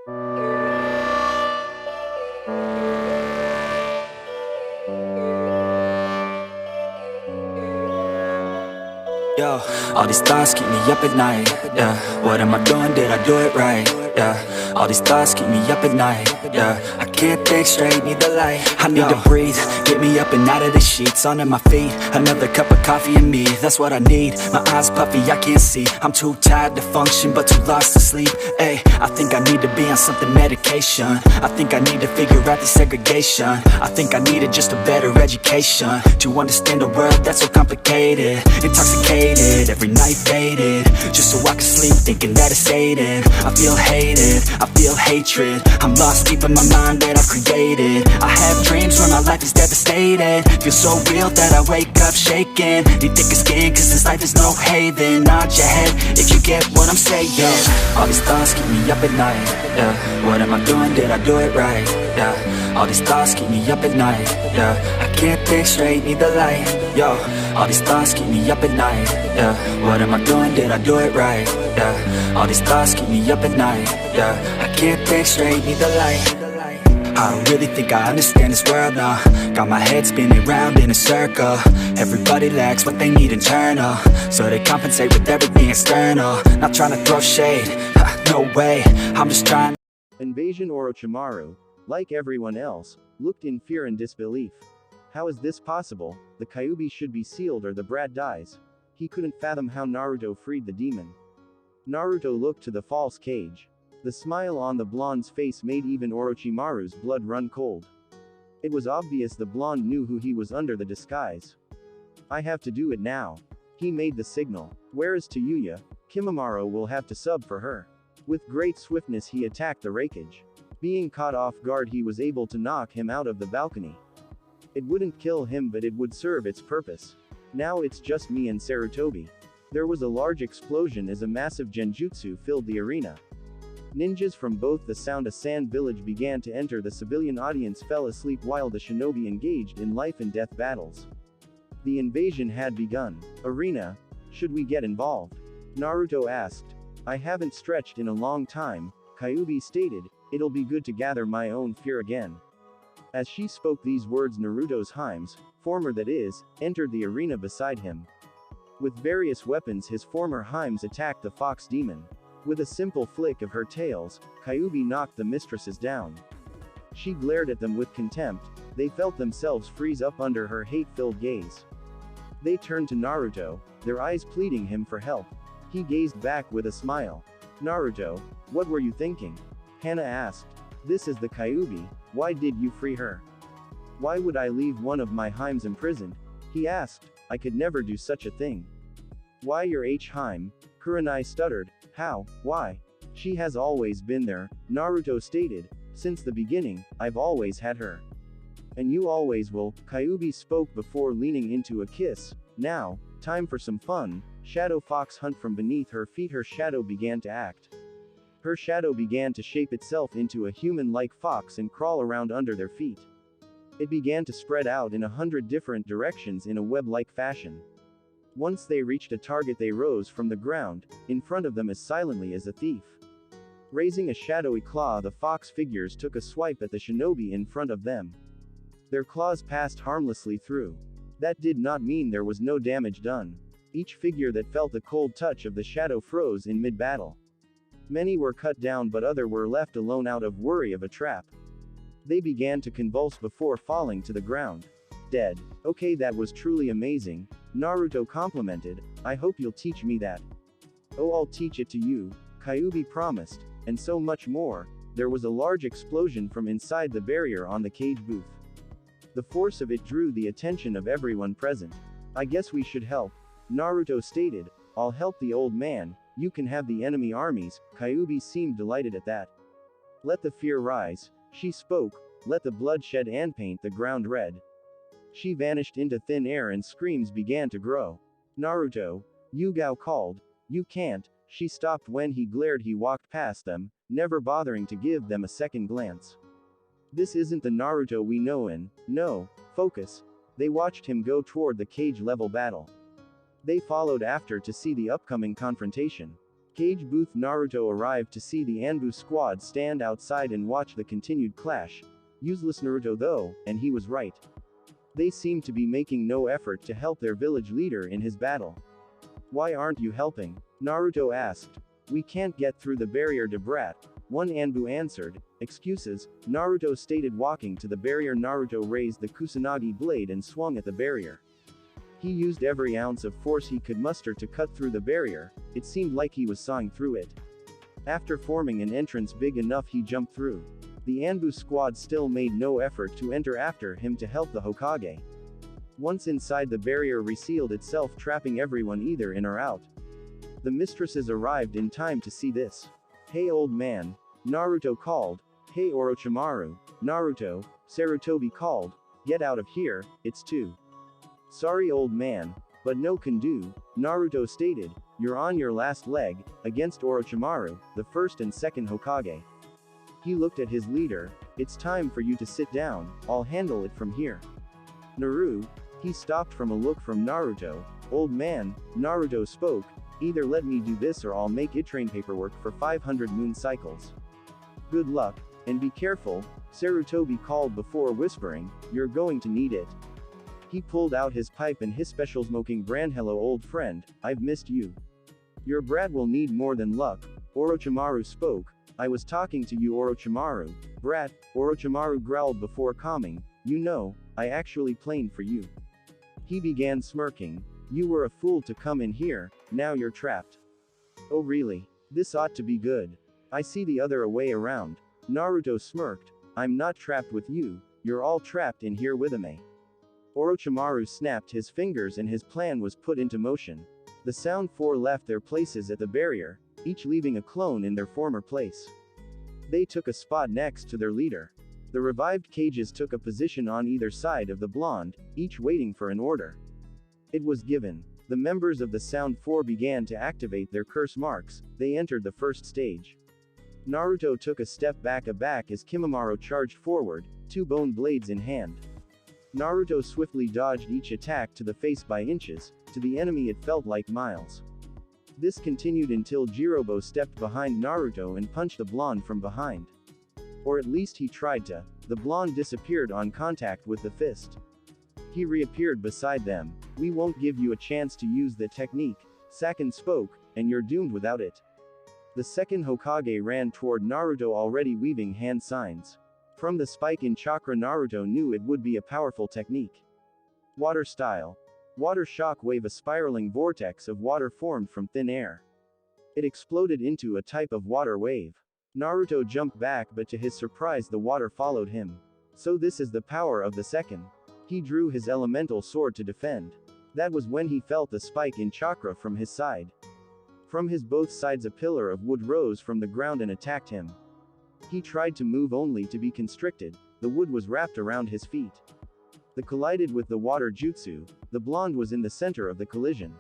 Yo, all these thoughts keep me up at night, yeah. What am I doing, did I do it right, yeah. All these thoughts keep me up at night, yeah. I can't think straight, need the light. I need to breathe, get me up and out of the sheets. Onto my feet, another cup of coffee and me. That's what I need, my eyes puffy, I can't see. I'm too tired to function, but too lost to sleep. Ay, I think I need to be on something medication. I think I need to figure out the segregation. I think I needed just a better education to understand a world that's so complicated. Intoxicated, every night faded, just so I can sleep thinking that it's faded. I feel hated, I feel hatred. I'm lost deep in my mind that I've created. I have dreams where my life is devastated. Feel so real that I wake up shaking. Need thicker skin cause this life is no haven. Nod your head if you get what I'm saying. All these thoughts keep me up at night, yeah. What am I doing, did I do it right, yeah. All these thoughts keep me up at night, yeah. I can't think straight, need the light, yo. All these thoughts keep me up at night, yeah. What am I doing, did I do it right, yeah. All these thoughts keep me up at night, yeah. I can't think straight, need the light. I don't really think I understand this world now. Got my head spinning round in a circle. Everybody lacks what they need internal, so they compensate with everything external. Not trying to throw shade, no way, I'm just trying. Invasion Orochimaru, like everyone else, looked in fear and disbelief. How is this possible? The Kyuubi should be sealed or the brat dies. He couldn't fathom how Naruto freed the demon. Naruto looked to the false cage. The smile on the blonde's face made even Orochimaru's blood run cold. It was obvious the blonde knew who he was under the disguise. I have to do it now. He made the signal. Where is Tayuya? Kimimaro will have to sub for her. With great swiftness he attacked the wreckage. Being caught off guard he was able to knock him out of the balcony. It wouldn't kill him but it would serve its purpose. Now it's just me and Sarutobi. There was a large explosion as a massive genjutsu filled the arena. Ninjas from both the Sound village began to enter. The civilian audience fell asleep while the shinobi engaged in life and death battles. The invasion had begun. Arena, should we get involved? Naruto asked. I haven't stretched in a long time, Kyuubi stated. It'll be good to gather my own fear again. As she spoke these words, Naruto's Heims, former that is, entered the arena beside him. With various weapons his former Heims attacked the fox demon. With a simple flick of her tails, Kyuubi knocked the mistresses down. She glared at them with contempt. They felt themselves freeze up under her hate-filled gaze. They turned to Naruto, their eyes pleading him for help. He gazed back with a smile. Naruto, what were you thinking? Hana asked. This is the Kyuubi, why did you free her? Why would I leave one of my Heims imprisoned? He asked. I could never do such a thing. Why your Heim? Kurenai stuttered. How? Why? She has always been there, Naruto stated. Since the beginning, I've always had her. And you always will, Kyuubi spoke before leaning into a kiss. Now, time for some fun. Shadow Fox hunt from beneath her feet. Her shadow began to act. Her shadow began to shape itself into a human-like fox and crawl around under their feet. It began to spread out in 100 different directions in a web-like fashion. Once they reached a target they rose from the ground, in front of them as silently as a thief. Raising a shadowy claw, the fox figures took a swipe at the shinobi in front of them. Their claws passed harmlessly through. That did not mean there was no damage done. Each figure that felt the cold touch of the shadow froze in mid-battle. Many were cut down but others were left alone out of worry of a trap. They began to convulse before falling to the ground. Dead. Okay, that was truly amazing, Naruto complimented. I hope you'll teach me that. Oh, I'll teach it to you, Kyuubi promised. And so much more. There was a large explosion from inside the barrier on the cage booth. The force of it drew the attention of everyone present. I guess we should help, Naruto stated. I'll help the old man, you can have the enemy armies. Kyuubi seemed delighted at that. Let the fear rise, she spoke, let the bloodshed and paint the ground red. She vanished into thin air and screams began to grow. Naruto, Yugao called. You can't. She stopped when he glared. He walked past them, never bothering to give them a second glance. This isn't the Naruto we know in. No, focus. They watched him go toward the cage-level battle. They followed after to see the upcoming confrontation. Cage booth Naruto arrived to see the Anbu squad stand outside and watch the continued clash. Useless Naruto though, and he was right. They seemed to be making no effort to help their village leader in his battle. Why aren't you helping? Naruto asked. We can't get through the barrier, Debrat. One Anbu answered. Excuses, Naruto stated. Walking to the barrier, Naruto raised the Kusanagi blade and swung at the barrier. He used every ounce of force he could muster to cut through the barrier. It seemed like he was sawing through it. After forming an entrance big enough, he jumped through. The Anbu squad still made no effort to enter after him to help the Hokage. Once inside, the barrier resealed itself, trapping everyone either in or out. The mistresses arrived in time to see this. Hey old man, Naruto called. Hey Orochimaru, Naruto, Sarutobi called. Get out of here, it's too. Sorry old man, but no can do, Naruto stated. You're on your last leg, against Orochimaru, the first and second Hokage. He looked at his leader. It's time for you to sit down, I'll handle it from here. Naru, he stopped from a look from Naruto. Old man, Naruto spoke, either let me do this or I'll make it train paperwork for 500 moon cycles. Good luck, and be careful, Sarutobi called before whispering, you're going to need it. He pulled out his pipe and his special smoking brand. Hello old friend, I've missed you. Your brat will need more than luck, Orochimaru spoke. I was talking to you Orochimaru, brat, Orochimaru growled before calming, you know, I actually planed for you. He began smirking. You were a fool to come in here, now you're trapped. Oh really? This ought to be good. I see the other way around. Naruto smirked. I'm not trapped with you, you're all trapped in here with me. Orochimaru snapped his fingers and his plan was put into motion. The Sound Four left their places at the barrier, each leaving a clone in their former place. They took a spot next to their leader. The revived cages took a position on either side of the blonde, each waiting for an order. It was given. The members of the Sound Four began to activate their curse marks. They entered the first stage. Naruto took a step back as Kimimaro charged forward, two bone blades in hand. Naruto swiftly dodged each attack to the face by inches, to the enemy it felt like miles. This continued until Jirobo stepped behind Naruto and punched the blonde from behind. Or at least he tried to. The blonde disappeared on contact with the fist. He reappeared beside them. We won't give you a chance to use the technique, Sakin spoke, and you're doomed without it. The second Hokage ran toward Naruto, already weaving hand signs. From the spike in chakra, Naruto knew it would be a powerful technique. Water style. Water shock wave. A spiraling vortex of water formed from thin air. It exploded into a type of water wave. Naruto jumped back, but to his surprise the water followed him. So this is the power of the second. He drew his elemental sword to defend. That was when he felt the spike in chakra from his side. From his both sides a pillar of wood rose from the ground and attacked him. He tried to move only to be constricted. The wood was wrapped around his feet. They collided with the water jutsu. The blonde was in the center of the collision.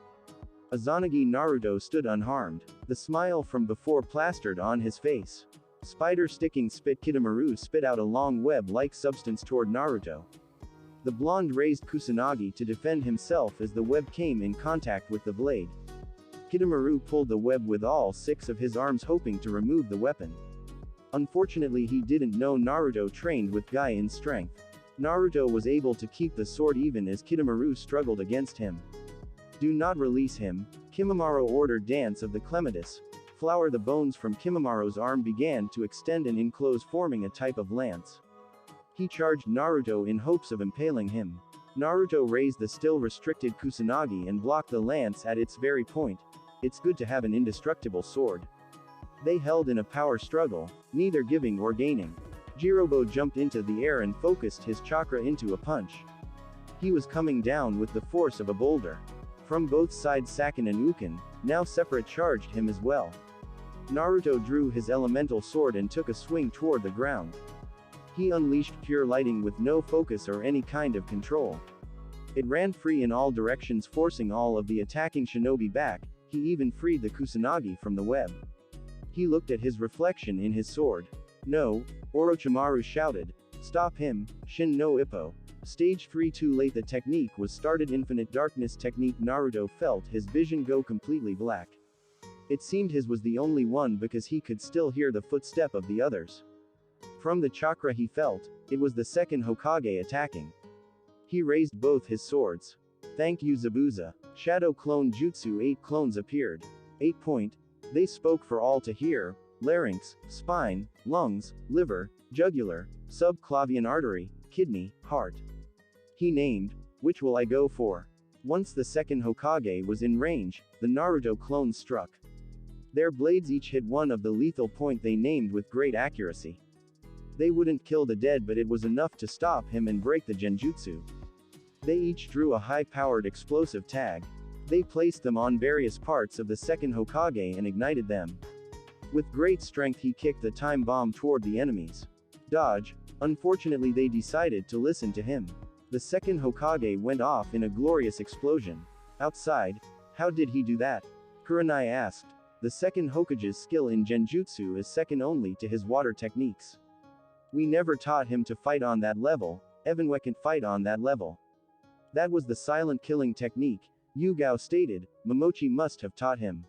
Izanagi Naruto stood unharmed. The smile from before plastered on his face. Spider-sticking spit. Kidomaru spit out a long web-like substance toward Naruto. The blonde raised Kusanagi to defend himself as the web came in contact with the blade. Kidomaru pulled the web with all 6 of his arms, hoping to remove the weapon. Unfortunately, he didn't know Naruto trained with Guy in strength. Naruto was able to keep the sword even as Kidomaru struggled against him. Do not release him, Kimimaro ordered. Dance of the Clematis. Flower. The bones from Kimimaro's arm began to extend and enclose, forming a type of lance. He charged Naruto in hopes of impaling him. Naruto raised the still restricted Kusanagi and blocked the lance at its very point. It's good to have an indestructible sword. They held in a power struggle, neither giving or gaining. Jirobo jumped into the air and focused his chakra into a punch. He was coming down with the force of a boulder. From both sides Sakin and Ukin, now separate, charged him as well. Naruto drew his elemental sword and took a swing toward the ground. He unleashed pure lighting with no focus or any kind of control. It ran free in all directions, forcing all of the attacking shinobi back. He even freed the Kusanagi from the web. He looked at his reflection in his sword. No, Orochimaru shouted. Stop him, Shin no Ippo. Stage 3. Too late. The technique was started. Infinite darkness technique. Naruto felt his vision go completely black. It seemed his was the only one because he could still hear the footstep of the others. From the chakra he felt, it was the second Hokage attacking. He raised both his swords. Thank you Zabuza. Shadow Clone Jutsu 8 clones appeared. 8 point. They spoke for all to hear. Larynx, spine, lungs, liver, jugular, subclavian artery, kidney, heart. He named, which will I go for? Once the second Hokage was in range, the Naruto clones struck. Their blades each hit one of the lethal point they named with great accuracy. They wouldn't kill the dead, but it was enough to stop him and break the genjutsu. They each drew a high-powered explosive tag. They placed them on various parts of the second Hokage and ignited them. With great strength he kicked the time bomb toward the enemies. Dodge. Unfortunately they decided to listen to him. The second Hokage went off in a glorious explosion. Outside. How did he do that? Kurenai asked. The second Hokage's skill in genjutsu is second only to his water techniques. We never taught him to fight on that level, Evanwe can fight on that level. That was the silent killing technique, Yugao stated. Momochi must have taught him.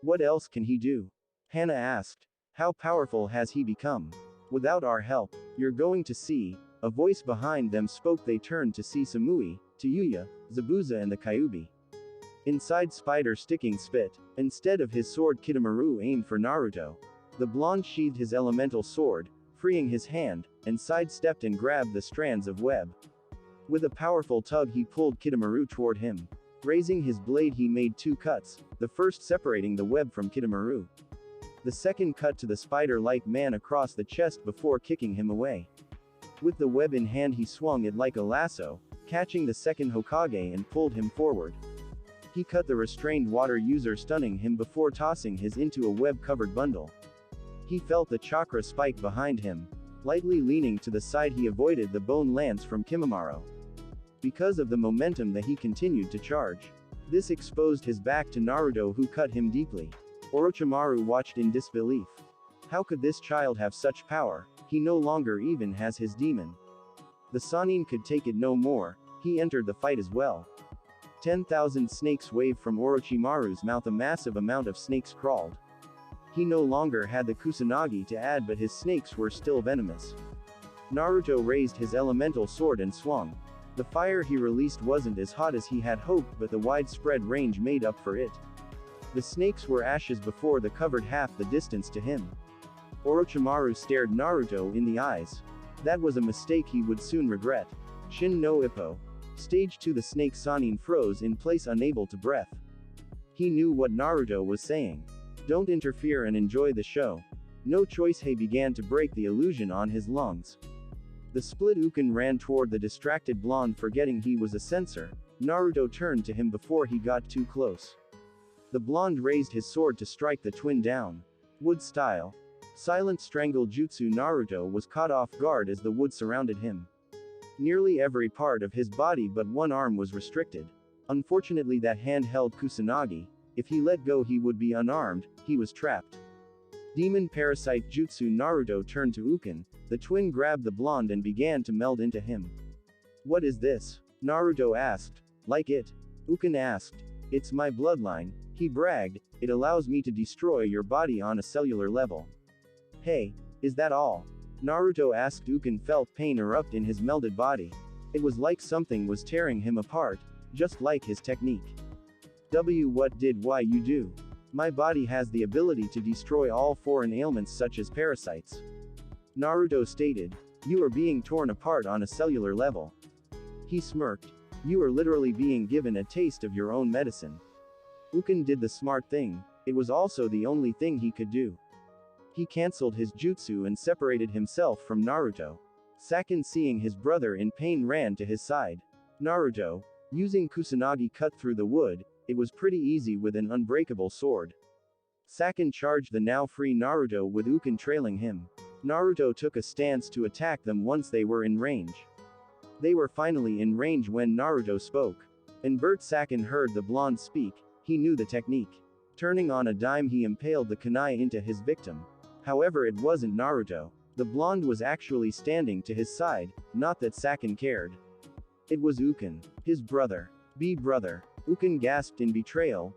What else can he do? Hana asked. How powerful has he become? Without our help, you're going to see. A voice behind them spoke. They turned to see Samui, Tayuya, Zabuza and the Kyuubi. Inside Spider sticking spit. Instead of his sword Kidomaru aimed for Naruto. The blonde sheathed his elemental sword, freeing his hand, and sidestepped and grabbed the strands of web. With a powerful tug he pulled Kidomaru toward him. Raising his blade he made 2 cuts, the first separating the web from Kidomaru. The second cut to the spider-like man across the chest before kicking him away. With the web in hand he swung it like a lasso, catching the second Hokage and pulled him forward. He cut the restrained water user, stunning him before tossing his into a web-covered bundle. He felt the chakra spike behind him. Lightly leaning to the side he avoided the bone lance from Kimimaro. Because of the momentum that he continued to charge. This exposed his back to Naruto, who cut him deeply. Orochimaru watched in disbelief. How could this child have such power? He no longer even has his demon. The Sannin could take it no more. He entered the fight as well. 10,000 snakes waved from Orochimaru's mouth. A massive amount of snakes crawled. He no longer had the Kusanagi to add, but his snakes were still venomous. Naruto raised his elemental sword and swung. The fire he released wasn't as hot as he had hoped, but the widespread range made up for it. The snakes were ashes before they covered half the distance to him. Orochimaru stared Naruto in the eyes. That was a mistake he would soon regret. Shin no Ippo. Stage 2. The snake Sannin froze in place, unable to breath. He knew what Naruto was saying. Don't interfere and enjoy the show. No choice. He began to break the illusion on his lungs. The split Uken ran toward the distracted blonde, forgetting he was a censor. Naruto turned to him before he got too close. The blonde raised his sword to strike the twin down. Wood style. Silent strangle jutsu. Naruto was caught off guard as the wood surrounded him. Nearly every part of his body but one arm was restricted. Unfortunately that hand held Kusanagi. If he let go he would be unarmed. He was trapped. Demon Parasite Jutsu. Naruto turned to Uken. The twin grabbed the blonde and began to meld into him. What is this? Naruto asked. Like it? Uken asked. It's my bloodline, he bragged. It allows me to destroy your body on a cellular level. Hey, is that all? Naruto asked. Uken felt pain erupt in his melded body. It was like something was tearing him apart, just like his technique. What did you do? My body has the ability to destroy all foreign ailments such as parasites. Naruto stated. You are being torn apart on a cellular level. He smirked. You are literally being given a taste of your own medicine. Uken did the smart thing. It was also the only thing he could do. He cancelled his jutsu and separated himself from Naruto. Sakin, seeing his brother in pain, ran to his side. Naruto, using Kusanagi, cut through the wood. It was pretty easy with an unbreakable sword. Sakin charged the now free Naruto with Uken trailing him. Naruto took a stance to attack them once they were in range. They were finally in range when Naruto spoke. And Bert Sakin heard the blonde speak. He knew the technique. Turning on a dime he impaled the kunai into his victim. However, it wasn't Naruto. The blonde was actually standing to his side, not that Sakin cared. It was Uken, his brother. Brother. Uken gasped in betrayal.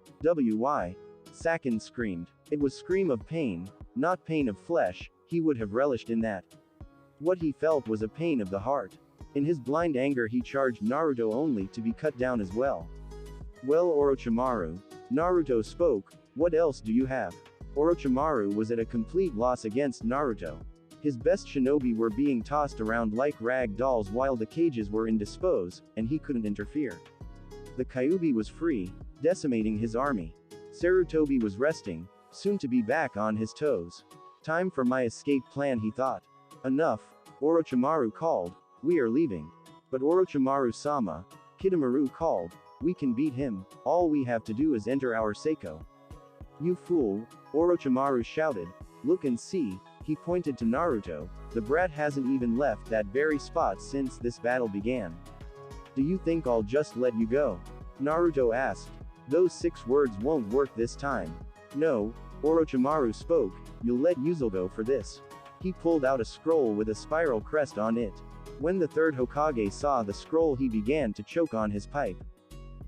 Sakin screamed. It was scream of pain, not pain of flesh, he would have relished in that. What he felt was a pain of the heart. In his blind anger he charged Naruto only to be cut down as well. Well Orochimaru, Naruto spoke, what else do you have? Orochimaru was at a complete loss against Naruto. His best shinobi were being tossed around like rag dolls while the cages were indisposed, and he couldn't interfere. The Kyuubi was free, decimating his army. Sarutobi was resting, soon to be back on his toes. Time for my escape plan, he thought. Enough, Orochimaru called, we are leaving. But Orochimaru-sama, Kidomaru called, we can beat him, all we have to do is enter our Seiko. You fool, Orochimaru shouted, look and see, he pointed to Naruto, the brat hasn't even left that very spot since this battle began. Do you think I'll just let you go? Naruto asked. Those 6 words won't work this time. No, Orochimaru spoke, you'll let Yuzel go for this. He pulled out a scroll with a spiral crest on it. When the 3rd Hokage saw the scroll he began to choke on his pipe.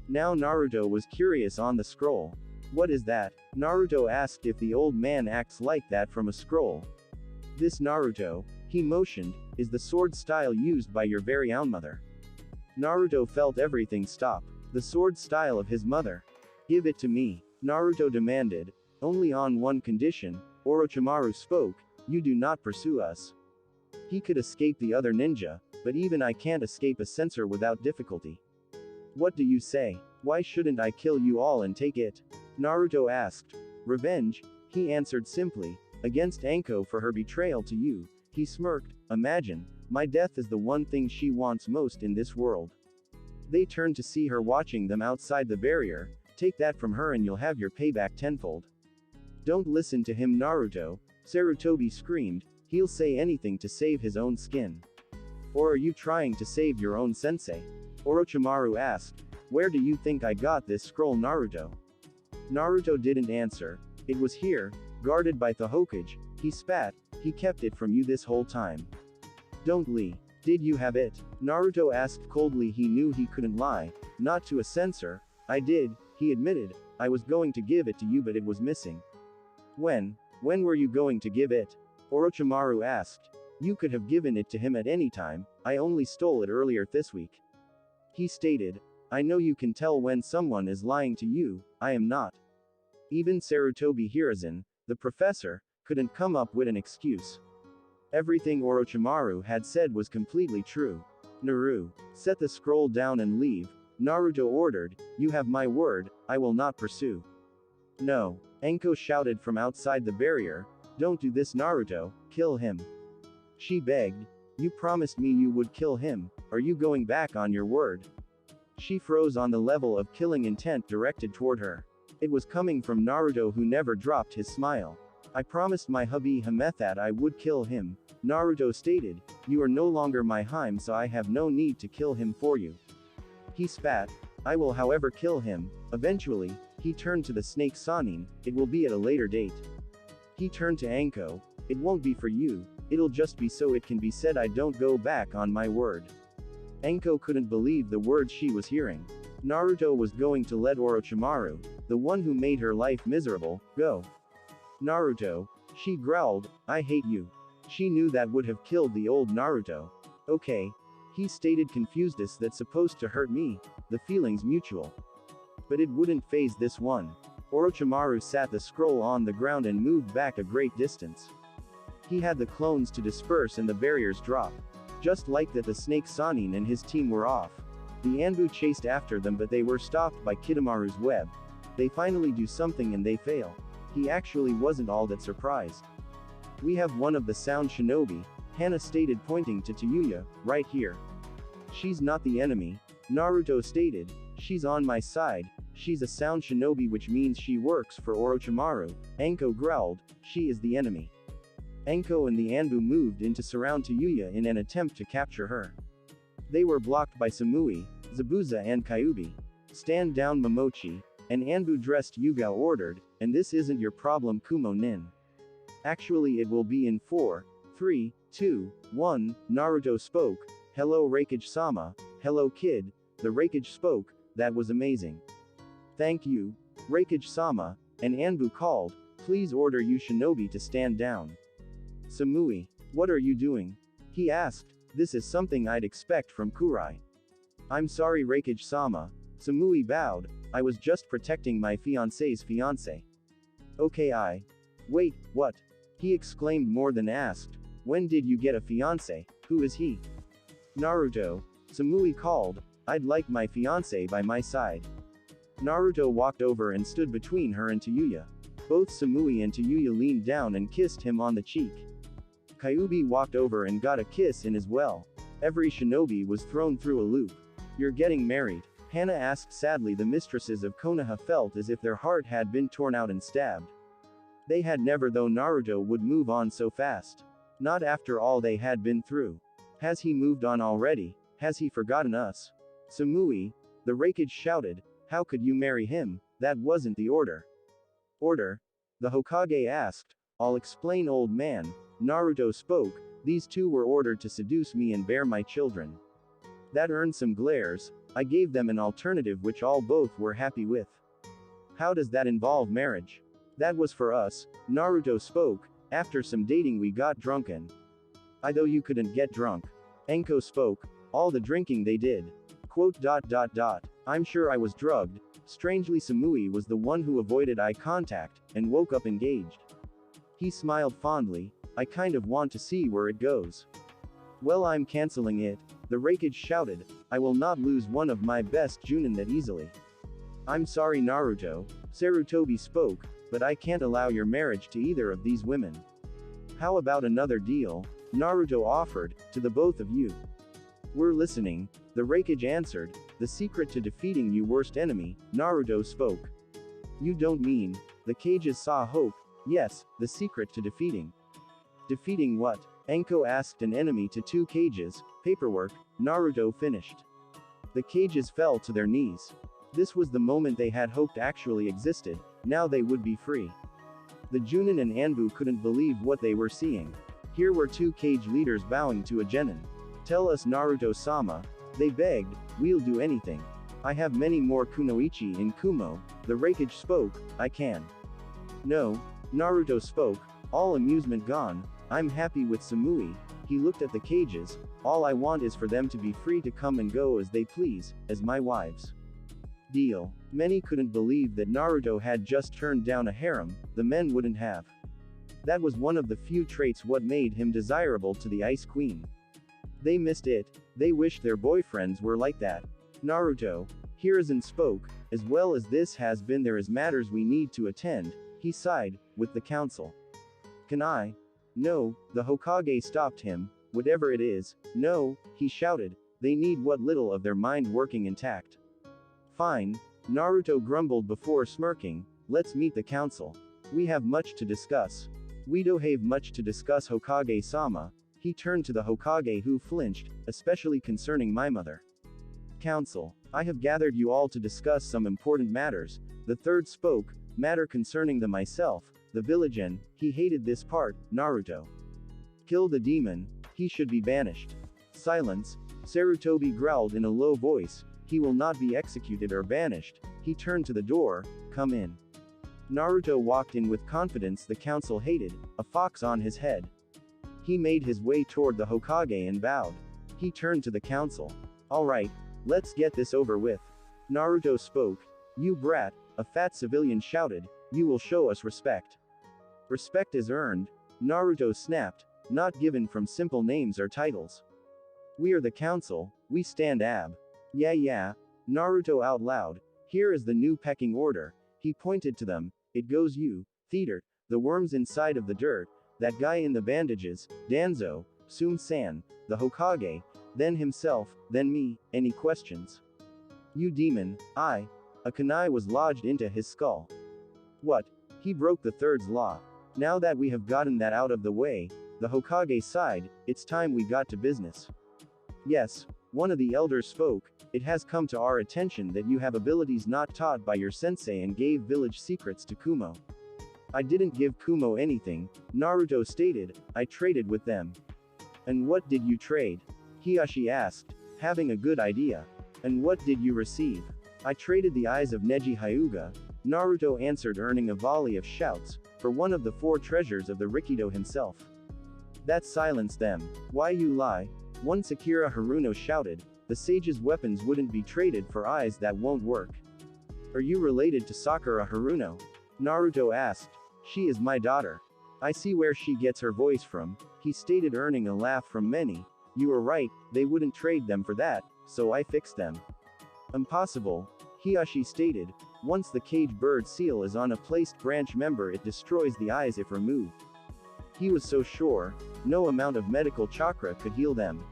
Now Naruto was curious on the scroll. What is that? Naruto asked if the old man acts like that from a scroll. This Naruto, he motioned, is the sword style used by your very own mother. Naruto felt everything stop. The sword style of his mother. Give it to me, Naruto demanded, only on one condition, Orochimaru spoke, you do not pursue us. He could escape the other ninja, but even I can't escape a censor without difficulty. What do you say? Why shouldn't I kill you all and take it? Naruto asked. Revenge, he answered simply, against Anko for her betrayal to you. He smirked, imagine, my death is the one thing she wants most in this world. They turned to see her watching them outside the barrier, take that from her and you'll have your payback tenfold. Don't listen to him Naruto, Sarutobi screamed, he'll say anything to save his own skin. Or are you trying to save your own sensei? Orochimaru asked, where do you think I got this scroll Naruto? Naruto didn't answer, it was here, guarded by the Hokage, he spat, he kept it from you this whole time. Don't lie. Did you have it? Naruto asked coldly. He knew he couldn't lie, not to a censor. I did, he admitted, I was going to give it to you but it was missing. When were you going to give it? Orochimaru asked. You could have given it to him at any time, I only stole it earlier this week. He stated, I know you can tell when someone is lying to you, I am not. Even Sarutobi Hiruzen, the professor, couldn't come up with an excuse. Everything Orochimaru had said was completely true. Naru, set the scroll down and leave, Naruto ordered, you have my word, I will not pursue. No, Anko shouted from outside the barrier, don't do this Naruto, kill him. She begged, you promised me you would kill him, are you going back on your word? She froze on the level of killing intent directed toward her. It was coming from Naruto who never dropped his smile. I promised my hubby Hamet that I would kill him, Naruto stated, you are no longer my Haim so I have no need to kill him for you. He spat, I will however kill him, eventually, he turned to the snake Sanin, it will be at a later date. He turned to Anko, it won't be for you, it'll just be so it can be said I don't go back on my word. Anko couldn't believe the words she was hearing. Naruto was going to let Orochimaru, the one who made her life miserable, go. Naruto, she growled, I hate you. She knew that would have killed the old Naruto. Okay. He stated confused, is that supposed to hurt me? The feeling's mutual. But it wouldn't phase this one. Orochimaru sat the scroll on the ground and moved back a great distance. He had the clones to disperse and the barriers drop. Just like that the snake Sanin and his team were off. The Anbu chased after them but they were stopped by Kidomaru's web. They finally do something and they fail. He actually wasn't all that surprised. We have one of the sound shinobi, Hana stated pointing to Tayuya, right here. She's not the enemy, Naruto stated, she's on my side, she's a sound shinobi which means she works for Orochimaru, Anko growled, she is the enemy. Anko and the Anbu moved in to surround Tayuya in an attempt to capture her. They were blocked by Samui, Zabuza and Kyuubi. Stand down Momochi, an Anbu dressed Yuga ordered, and this isn't your problem Kumo Nin. Actually it will be in 4, 3, 2, 1, Naruto spoke, hello Raikage-sama, hello kid, the Raikage spoke, that was amazing. Thank you, Raikage-sama, and Anbu called, "Please order you shinobi to stand down." "Samui, what are you doing?" he asked. "This is something I'd expect from Kurai." "I'm sorry Reikage-sama." Samui bowed. "I was just protecting my fiancé's fiancé." "Okay. Wait, what?" he exclaimed more than asked. "When did you get a fiancé? Who is he?" "Naruto." Samui called. "I'd like my fiancé by my side." Naruto walked over and stood between her and Tayuya. Both Samui and Tayuya leaned down and kissed him on the cheek. Kyuubi walked over and got a kiss in as well. Every shinobi was thrown through a loop. "You're getting married?" Hana asked sadly. The mistresses of Konoha felt as if their heart had been torn out and stabbed. They had never thought Naruto would move on so fast. Not after all they had been through. "Has he moved on already? Has he forgotten us?" "Samui," the Reikage shouted, "how could you marry him? That wasn't the order." "Order?" the Hokage asked. "I'll explain, old man." Naruto spoke. "These two were ordered to seduce me and bear my children. That earned some glares. I gave them an alternative which all both were happy with." "How does that involve marriage?" "That was for us," Naruto spoke. "After some dating we got drunken." "Though you couldn't get drunk." Enko spoke. "All the drinking they did. I'm sure I was drugged." Strangely Samui was the one who avoided eye contact, and woke up engaged. He smiled fondly. "I kind of want to see where it goes." "Well, I'm canceling it," the Reikage shouted. "I will not lose one of my best Junin that easily." "I'm sorry Naruto," Sarutobi spoke, "but I can't allow your marriage to either of these women." "How about another deal?" Naruto offered, "to the both of you." "We're listening," the Reikage answered. "The secret to defeating your worst enemy," Naruto spoke. "You don't mean?" The Kages saw hope. "Yes, the secret to defeating." "Defeating what?" Enko asked. "An enemy to two Kages, paperwork," Naruto finished. The Kages fell to their knees. This was the moment they had hoped actually existed. Now they would be free. The Junin and Anbu couldn't believe what they were seeing. Here were two Kage leaders bowing to a genin. "Tell us Naruto-sama," they begged, "we'll do anything. I have many more Kunoichi in Kumo," the Reikage spoke. "I can." "No," Naruto spoke. "All amusement gone. I'm happy with Samui." He looked at the Kages. "All I want is for them to be free to come and go as they please, as my wives." Deal. Many couldn't believe that Naruto had just turned down a harem, the men wouldn't have. That was one of the few traits what made him desirable to the Ice Queen. They missed it. They wished their boyfriends were like that. "Naruto," Hiruzen spoke, "as well as this has been, there is matters we need to attend," he sighed, "with the council." "Can I?" "No," the Hokage stopped him. "Whatever it is, no," he shouted. "They need what little of their mind working intact." "Fine," Naruto grumbled before smirking. "Let's meet the council. We have much to discuss." "We do have much to discuss Hokage-sama." He turned to the Hokage who flinched, "especially concerning my mother." "Council. I have gathered you all to discuss some important matters." The third spoke. "Matter concerning the myself, the villagen." He hated this part, Naruto. "Kill the demon. He should be banished." Silence. Sarutobi growled in a low voice. "He will not be executed or banished." He turned to the door. "Come in." Naruto walked in with confidence the council hated, a fox on his head. He made his way toward the Hokage and bowed. He turned to the council. "Alright, let's get this over with." Naruto spoke. "You brat," a fat civilian shouted, "you will show us respect." "Respect is earned," Naruto snapped, "not given from simple names or titles. We are the council, we stand ab." Yeah, Naruto out loud. "Here is the new pecking order." He pointed to them. "It goes you, Theater, the worms inside of the dirt, that guy in the bandages, Danzo, Sum-san, the Hokage, then himself, then me, any questions?" "You demon, I." A kunai was lodged into his skull. "What? He broke the third's law." Now that we have gotten that out of the way, the Hokage sighed, "It's time we got to business." "Yes," one of the elders spoke, "it has come to our attention that you have abilities not taught by your sensei and gave village secrets to Kumo." "I didn't give Kumo anything," Naruto stated, "I traded with them." "And what did you trade?" Hiyashi asked, having a good idea. "And what did you receive?" "I traded the eyes of Neji Hyuga." Naruto answered, earning a volley of shouts, for one of the 4 treasures of the Rikido himself. That silenced them. Why you lie? One Sakura Haruno shouted, the sage's weapons wouldn't be traded for eyes that won't work. Are you related to Sakura Haruno? Naruto asked. She is my daughter. I see where she gets her voice from, he stated, earning a laugh from many. You are right, they wouldn't trade them for that, so I fixed them. Impossible, Hiyashi stated. Once the cage bird seal is on a placed branch member, it destroys the eyes if removed. He was so sure, no amount of medical chakra could heal them.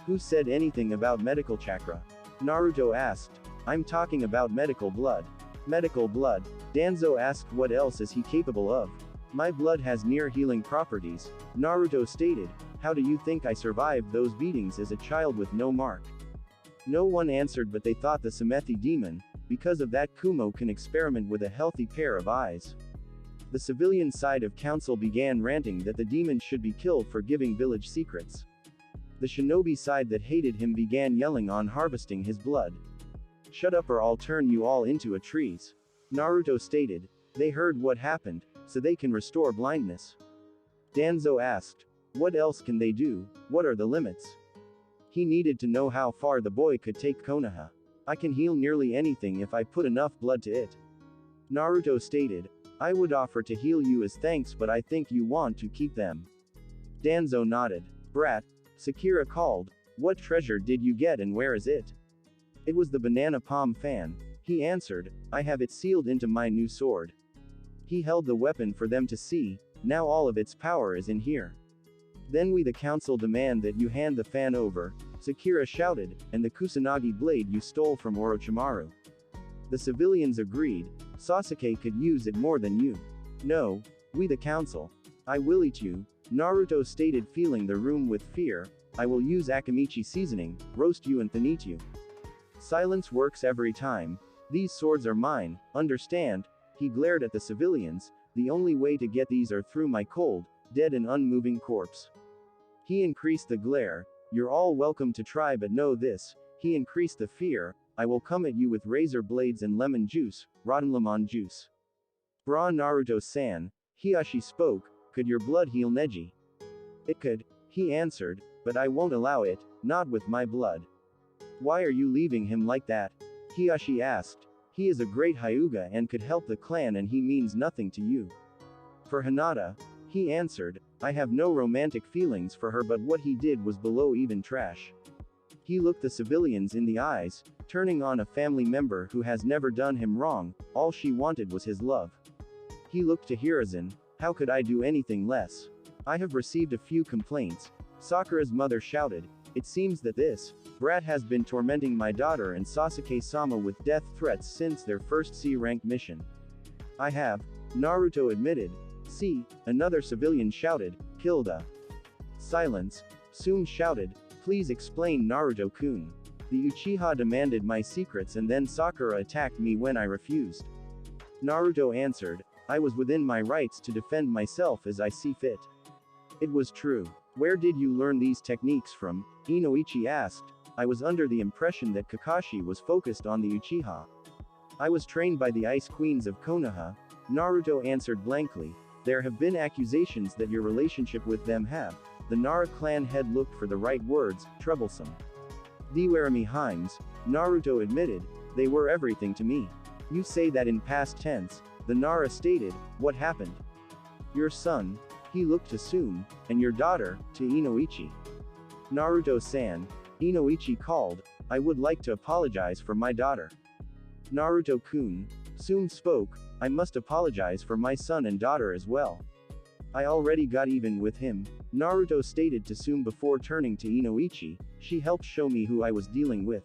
Who said anything about medical chakra? Naruto asked. I'm talking about medical blood. Medical blood? Danzo asked. What else is he capable of? My blood has near healing properties, Naruto stated. How do you think I survived those beatings as a child with no mark? No one answered, but they thought the Semethi demon, because of that Kumo can experiment with a healthy pair of eyes. The civilian side of council began ranting that the demon should be killed for giving village secrets. The shinobi side that hated him began yelling on harvesting his blood. Shut up or I'll turn you all into a trees. Naruto stated. They heard what happened, so they can restore blindness. Danzo asked. What else can they do? What are the limits? He needed to know how far the boy could take Konoha. I can heal nearly anything if I put enough blood to it. Naruto stated. I would offer to heal you as thanks, but I think you want to keep them. Danzo nodded. Brat, Sakura called. What treasure did you get and where is it? It was the banana palm fan. He answered. I have it sealed into my new sword. He held the weapon for them to see. Now all of its power is in here. Then we the council demand that you hand the fan over, Sakura shouted, and the Kusanagi blade you stole from Orochimaru. The civilians agreed. Sasuke could use it more than you. No, we the council. I will eat you, Naruto stated, feeling the room with fear. I will use Akamichi seasoning, roast you and then eat you. Silence works every time. These swords are mine, understand? He glared at the civilians. The only way to get these are through my cold, dead and unmoving corpse. He increased the glare. You're all welcome to try, but know this. He increased the fear. I will come at you with razor blades and lemon juice, rotten lemon juice. Bra Naruto-san, Hiyashi spoke, could your blood heal Neji? It could, he answered, but I won't allow it, not with my blood. Why are you leaving him like that? Hiyashi asked. He is a great Hyuga and could help the clan, and he means nothing to you. For Hinata, he answered, I have no romantic feelings for her, but what he did was below even trash. He looked the civilians in the eyes, turning on a family member who has never done him wrong. All she wanted was his love. He looked to Hiruzen. How could I do anything less? I have received a few complaints. Sakura's mother shouted. It seems that this brat has been tormenting my daughter and Sasuke-sama with death threats since their first C-rank mission. I have, Naruto admitted. See, another civilian shouted, kill the. Silence. Soon shouted, please explain, Naruto-kun. The Uchiha demanded my secrets and then Sakura attacked me when I refused. Naruto answered, I was within my rights to defend myself as I see fit. It was true. Where did you learn these techniques from? Kunoichi asked. I was under the impression that Kakashi was focused on the Uchiha. I was trained by the Ice Queens of Konoha, Naruto answered blankly. There have been accusations that your relationship with them have. The Nara clan head looked for the right words, troublesome. The Weremi Himes, Naruto admitted, they were everything to me. You say that in past tense, the Nara stated, what happened? Your son, he looked to Tsun, and your daughter, to Kunoichi. Naruto-san, Kunoichi called, I would like to apologize for my daughter. Naruto-kun, Tsun spoke, I must apologize for my son and daughter as well. I already got even with him, Naruto stated to Tsun before turning to Kunoichi. She helped show me who I was dealing with.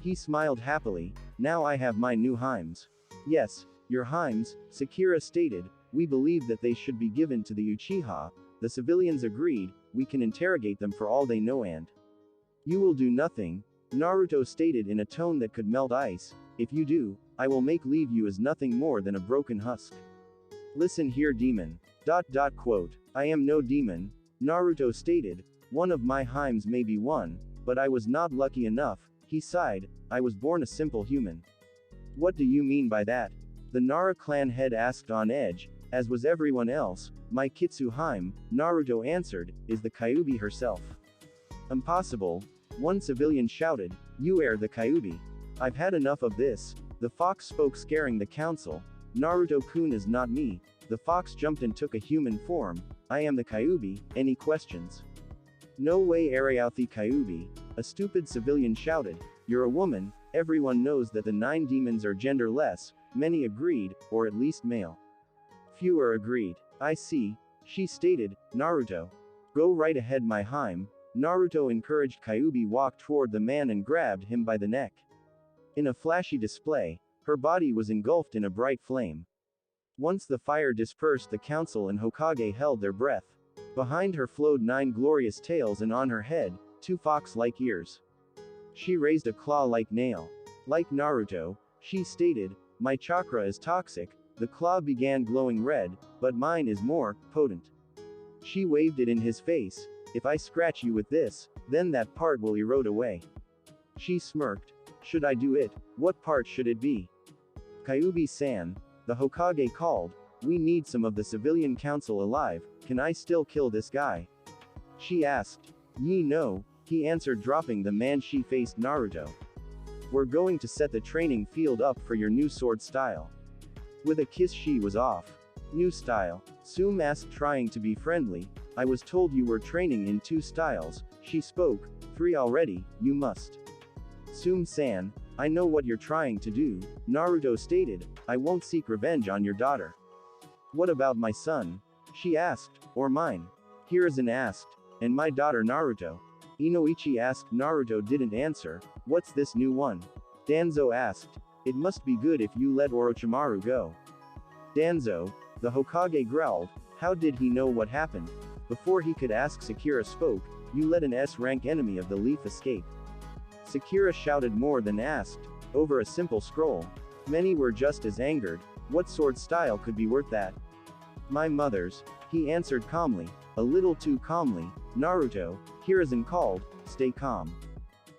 He smiled happily. Now I have my new Himes. Yes, your Himes, Sakura stated. We believe that they should be given to the Uchiha. The civilians agreed. We can interrogate them for all they know and you will do nothing, Naruto stated in a tone that could melt ice. If you do, I will leave you as nothing more than a broken husk. Listen here, demon. Quote. I am no demon, Naruto stated. One of my Himes may be one, but I was not lucky enough, he sighed. I was born a simple human. What do you mean by that? The Nara clan head asked on edge, as was everyone else. My Kitsuhime, Naruto answered, is the Kyuubi herself. Impossible. One civilian shouted, you are the Kyuubi. I've had enough of this. The fox spoke, scaring the council. Naruto-kun is not me. The fox jumped and took a human form. I am the Kyuubi. Any questions? No way, Ariouthi Kyuubi. A stupid civilian shouted. You're a woman. Everyone knows that the 9 demons are genderless. Many agreed, or at least male. Fewer agreed. I see. She stated. Naruto. Go right ahead, my Hime. Naruto encouraged. Kyuubi walked toward the man and grabbed him by the neck. In a flashy display, her body was engulfed in a bright flame. Once the fire dispersed, the council and Hokage held their breath. Behind her flowed 9 glorious tails, and on her head, 2 fox-like ears. She raised a claw-like nail. Like Naruto, she stated, my chakra is toxic. The claw began glowing red, but mine is more potent. She waved it in his face. If I scratch you with this, then that part will erode away. She smirked. Should I do it? What part should it be? Kyuubi-san, the Hokage called. We need some of the civilian council alive. Can I still kill this guy? She asked. Ye no, he answered, dropping the man. She faced Naruto. We're going to set the training field up for your new sword style. With a kiss she was off. New style? Tsume asked, trying to be friendly. I was told you were training in 2 styles, she spoke. 3 already, you must. Tsume-san, I know what you're trying to do, Naruto stated. I won't seek revenge on your daughter. What about my son? She asked. Or mine? Hiruzen asked. And my daughter Naruto? Kunoichi asked. Naruto didn't answer. What's this new one? Danzo asked. It must be good if you let Orochimaru go. Danzo, the Hokage growled. How did he know what happened? Before he could ask, Sakura spoke. You let an S-rank enemy of the Leaf escape. Sakura shouted more than asked. Over a simple scroll. Many were just as angered. What sword style could be worth that? My mother's, he answered calmly. A little too calmly. Naruto, Hiruzen called. Stay calm.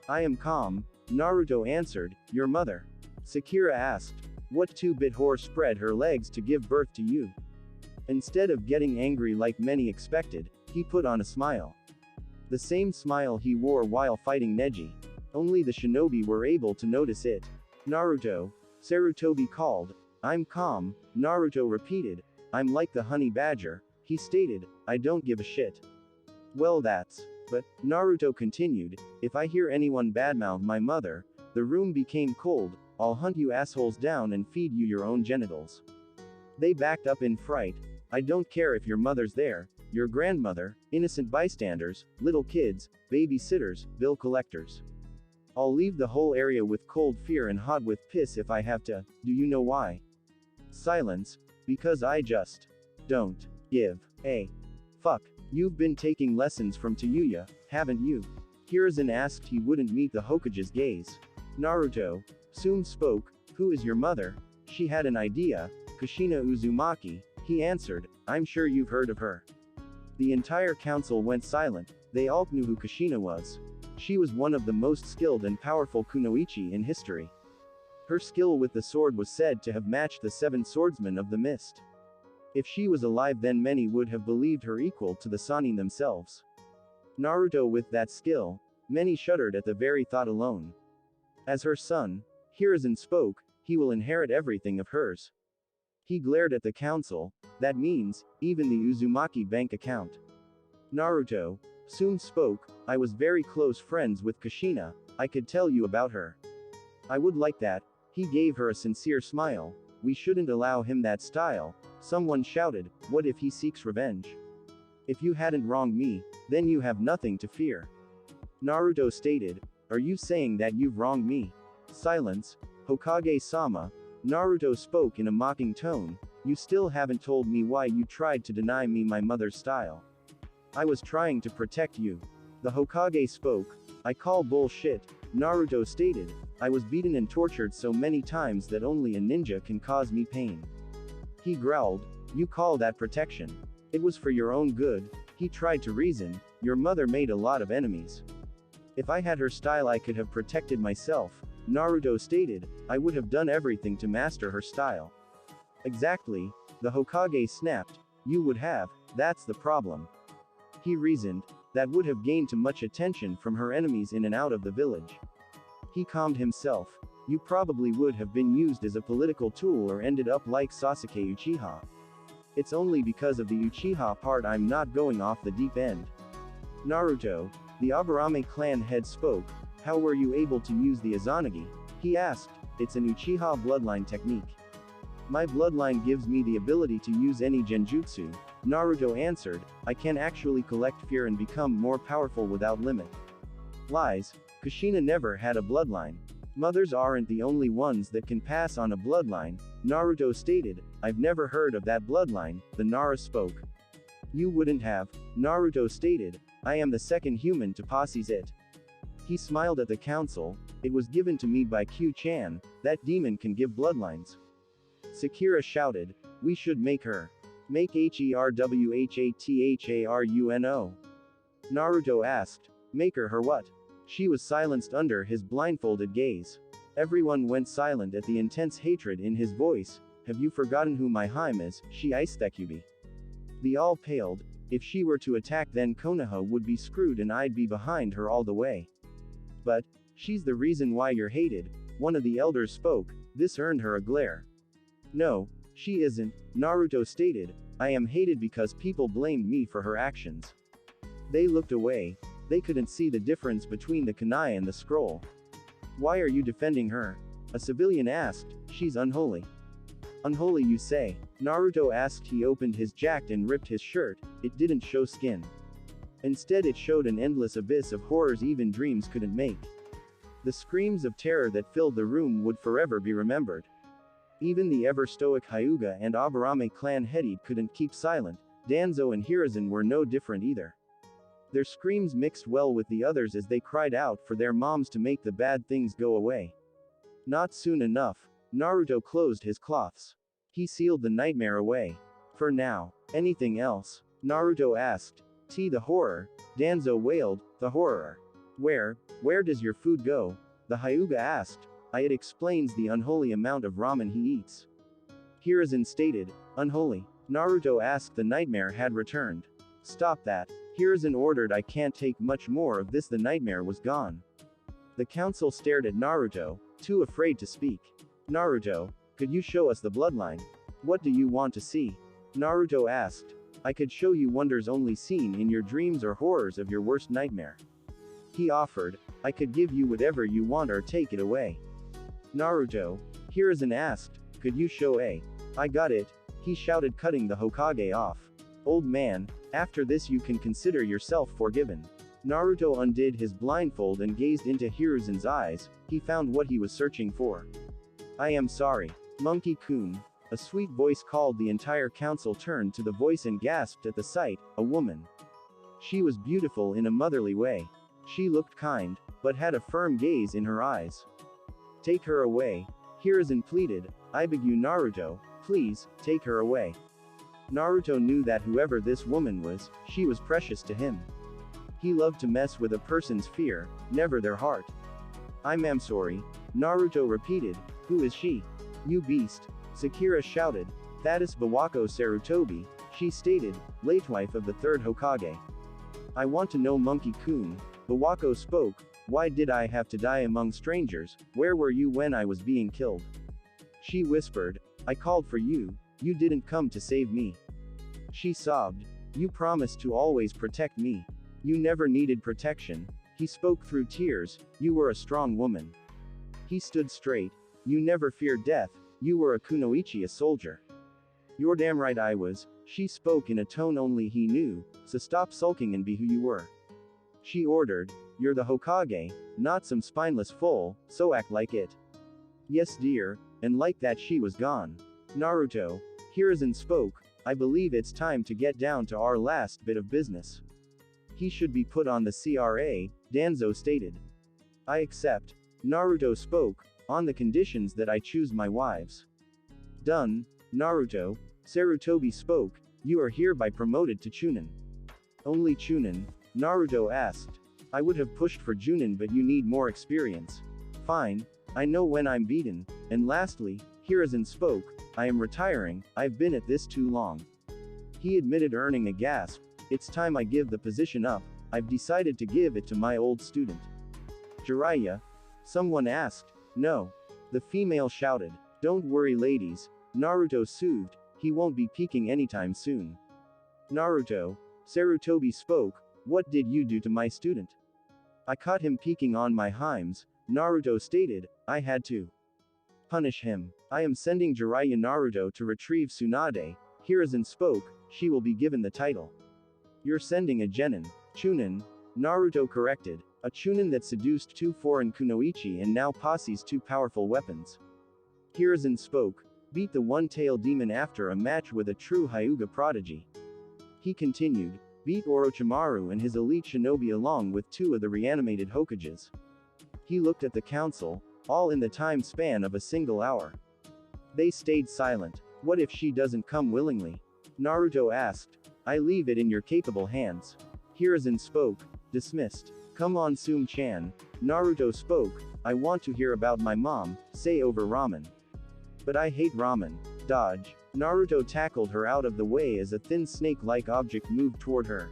I am calm, Naruto answered. Your mother? Sakura asked. What 2-bit whore spread her legs to give birth to you? Instead of getting angry like many expected, he put on a smile. The same smile he wore while fighting Neji. Only the shinobi were able to notice it. Naruto, Sarutobi called. I'm calm, Naruto repeated. I'm like the honey badger, he stated. I don't give a shit. Well, that's. But, Naruto continued, if I hear anyone badmouth my mother, the room became cold. I'll hunt you assholes down and feed you your own genitals. They backed up in fright. I don't care if your mother's there, your grandmother, innocent bystanders, little kids, babysitters, bill collectors. I'll leave the whole area with cold fear and hot with piss if I have to. Do you know why? Silence. Because I just don't give a fuck. You've been taking lessons from Tayuya, haven't you? Hiruzen asked. He wouldn't meet the Hokage's gaze. Naruto, Tsume spoke. Who is your mother? She had an idea. Kushina Uzumaki, he answered. I'm sure you've heard of her. The entire council went silent. They all knew who Kushina was. She was one of the most skilled and powerful kunoichi in history. Her skill with the sword was said to have matched the 7 swordsmen of the mist. If she was alive, then many would have believed her equal to the Sannin themselves. Naruto with that skill, many shuddered at the very thought alone. As her son, Hiruzen spoke, he will inherit everything of hers. He glared at the council. That means, even the Uzumaki bank account. Naruto, Tsume spoke, I was very close friends with Kushina, I could tell you about her. I would like that. He gave her a sincere smile. We shouldn't allow him that style. Someone shouted, what if he seeks revenge? If you hadn't wronged me, then you have nothing to fear. Naruto stated, are you saying that you've wronged me? Silence. Hokage-sama, Naruto spoke in a mocking tone, you still haven't told me why you tried to deny me my mother's style. I was trying to protect you. The Hokage spoke. I call bullshit, Naruto stated. I was beaten and tortured so many times that only a ninja can cause me pain. He growled. You call that protection? It was for your own good. He tried to reason. Your mother made a lot of enemies. If I had her style, I could have protected myself, Naruto stated. I would have done everything to master her style. Exactly, the Hokage snapped. You would have, that's the problem. He reasoned, that would have gained too much attention from her enemies in and out of the village. He calmed himself. You probably would have been used as a political tool or ended up like Sasuke Uchiha. It's only because of the Uchiha part I'm not going off the deep end. Naruto, the Aburame clan head spoke. How were you able to use the Izanagi? He asked. It's an Uchiha bloodline technique. My bloodline gives me the ability to use any genjutsu. Naruto answered, I can actually collect fear and become more powerful without limit. Lies. Kushina never had a bloodline. Mothers aren't the only ones that can pass on a bloodline, Naruto stated. I've never heard of that bloodline, the Nara spoke. You wouldn't have, Naruto stated. I am the second human to possess it. He smiled at the council. It was given to me by Q-chan, that demon can give bloodlines. Sakura shouted, we should make her. Make HERWHATHARUNO. Naruto asked, make her what? She was silenced under his blindfolded gaze. Everyone went silent at the intense hatred in his voice. Have you forgotten who my Hime is, she Aisthekubi? They all paled. If she were to attack then Konoha would be screwed and I'd be behind her all the way. But, she's the reason why you're hated, one of the elders spoke. This earned her a glare. No, she isn't, Naruto stated. I am hated because people blamed me for her actions. They looked away. They couldn't see the difference between the kunai and the scroll. Why are you defending her? A civilian asked. She's unholy. Unholy you say? Naruto asked. He opened his jacket and ripped his shirt. It didn't show skin. Instead it showed an endless abyss of horrors even dreams couldn't make. The screams of terror that filled the room would forever be remembered. Even the ever-stoic Hyuga and Aburame clan headed couldn't keep silent. Danzo and Hiruzen were no different either. Their screams mixed well with the others as they cried out for their moms to make the bad things go away. Not soon enough, Naruto closed his cloths. He sealed the nightmare away. For now. Anything else? Naruto asked. The horror. Danzo wailed, the horror. Where does your food go? The Hyuga asked. It explains the unholy amount of ramen he eats. Hiruzen stated, unholy. Naruto asked. The nightmare had returned. Stop that. Hiruzen ordered. I can't take much more of this. The nightmare was gone. The council stared at Naruto, too afraid to speak. Naruto, could you show us the bloodline? What do you want to see? Naruto asked. I could show you wonders only seen in your dreams or horrors of your worst nightmare. He offered. I could give you whatever you want or take it away. Naruto, Hiruzen asked, could you show a? I got it, he shouted, cutting the Hokage off. Old man, after this you can consider yourself forgiven. Naruto undid his blindfold and gazed into Hiruzen's eyes. He found what he was searching for. I am sorry. Monkey-kun. A sweet voice called. The entire council turned to the voice and gasped at the sight. A woman. She was beautiful in a motherly way. She looked kind, but had a firm gaze in her eyes. Take her away. Hiruzen pleaded. I beg you Naruto, please, take her away. Naruto knew that whoever this woman was, she was precious to him. He loved to mess with a person's fear, never their heart. I'm sorry. Naruto repeated. Who is she? You beast. Sakura shouted. That is Bawako Sarutobi, she stated, late wife of the third Hokage. I want to know Monkey-kun. Bawako spoke. Why did I have to die among strangers? Where were you when I was being killed? She whispered. I called for you. You didn't come to save me. She sobbed. You promised to always protect me. You never needed protection. He spoke through tears. You were a strong woman. He stood straight. You never feared death. You were a Kunoichi, a soldier. You're damn right I was. She spoke in a tone only he knew. So stop sulking and be who you were. She ordered. You're the Hokage, not some spineless fool, so act like it. Yes dear, and like that she was gone. Naruto. Hiruzen spoke. I believe it's time to get down to our last bit of business. He should be put on the CRA, Danzo stated. I accept. Naruto spoke, on the conditions that I choose my wives. Done. Naruto. Sarutobi spoke. You are hereby promoted to Chunin. Only Chunin? Naruto asked. I would have pushed for Junin but you need more experience. Fine. I know when I'm beaten. And lastly, Hiruzen spoke, I am retiring, I've been at this too long. He admitted, earning a gasp, it's time I give the position up, I've decided to give it to my old student. Jiraiya? Someone asked. No. The female shouted. Don't worry ladies, Naruto soothed, he won't be peeking anytime soon. Naruto? Sarutobi spoke, what did you do to my student? I caught him peeking on my hymes, Naruto stated, I had to punish him. I am sending Jiraiya Naruto to retrieve Tsunade, Hiruzen spoke, she will be given the title. You're sending a genin. Chunin? Naruto corrected. A chunin that seduced two foreign kunoichi and now possesses two powerful weapons. Hiruzen spoke, beat the one-tailed demon after a match with a true Hyuga prodigy. He continued, beat Orochimaru and his elite shinobi along with two of the reanimated Hokages. He looked at the council, all in the time span of a single hour. They stayed silent. What if she doesn't come willingly? Naruto asked. I leave it in your capable hands. Hiruzen spoke, dismissed. Come on Sum-chan. Naruto spoke, I want to hear about my mom, say over ramen. But I hate ramen. Dodge. Naruto tackled her out of the way as a thin snake-like object moved toward her.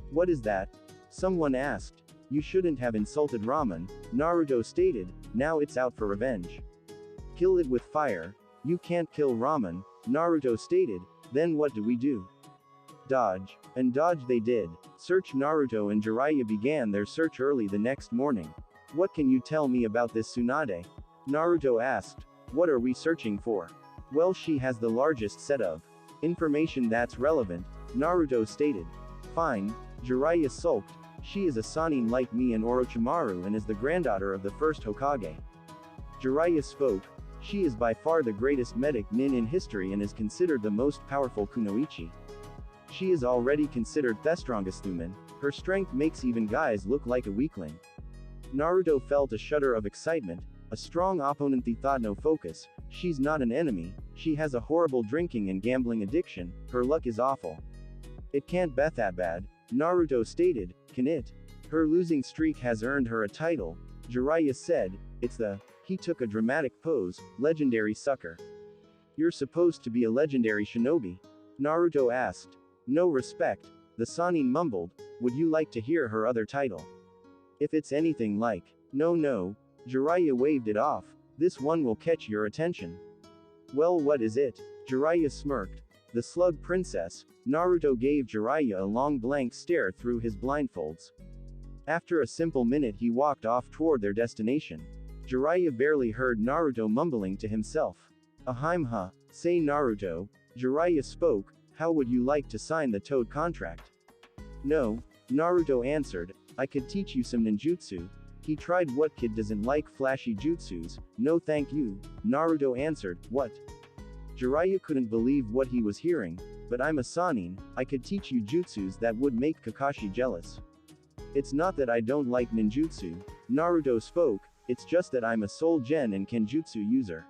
What is that? Someone asked. You shouldn't have insulted ramen, Naruto stated, now it's out for revenge. Kill it with fire. You can't kill ramen, Naruto stated, then what do we do? Dodge. And dodge they did. Search. Naruto and Jiraiya began their search early the next morning. What can you tell me about this Tsunade? Naruto asked. What are we searching for? Well, she has the largest set of information that's relevant, Naruto stated. Fine. Jiraiya sulked. She is a Sannin like me and Orochimaru and is the granddaughter of the first Hokage. Jiraiya spoke. She is by far the greatest medic nin in history and is considered the most powerful kunoichi. She is already considered the strongest human. Her strength makes even guys look like a weakling. Naruto felt a shudder of excitement. A strong opponent. He thought, no focus. She's not an enemy. She has a horrible drinking and gambling addiction. Her luck is awful. It can't be that bad, Naruto stated. Can it? Her losing streak has earned her a title. Jiraiya said. It's the. He took a dramatic pose. Legendary sucker. You're supposed to be a legendary shinobi? Naruto asked. No respect. The Sannin mumbled. Would you like to hear her other title? If it's anything like. No. Jiraiya waved it off. This one will catch your attention. Well, what is it? Jiraiya smirked. The Slug Princess. Naruto gave Jiraiya a long blank stare through his blindfolds. After a simple minute he walked off toward their destination. Jiraiya barely heard Naruto mumbling to himself. Ahimha, say Naruto. Jiraiya spoke, how would you like to sign the Toad contract? No, Naruto answered, I could teach you some ninjutsu. He tried. What kid doesn't like flashy jutsus? No thank you, Naruto answered. What? Jiraiya couldn't believe what he was hearing. But I'm a Sannin, I could teach you jutsus that would make Kakashi jealous. It's not that I don't like ninjutsu, Naruto spoke, it's just that I'm a soul gen and kenjutsu user.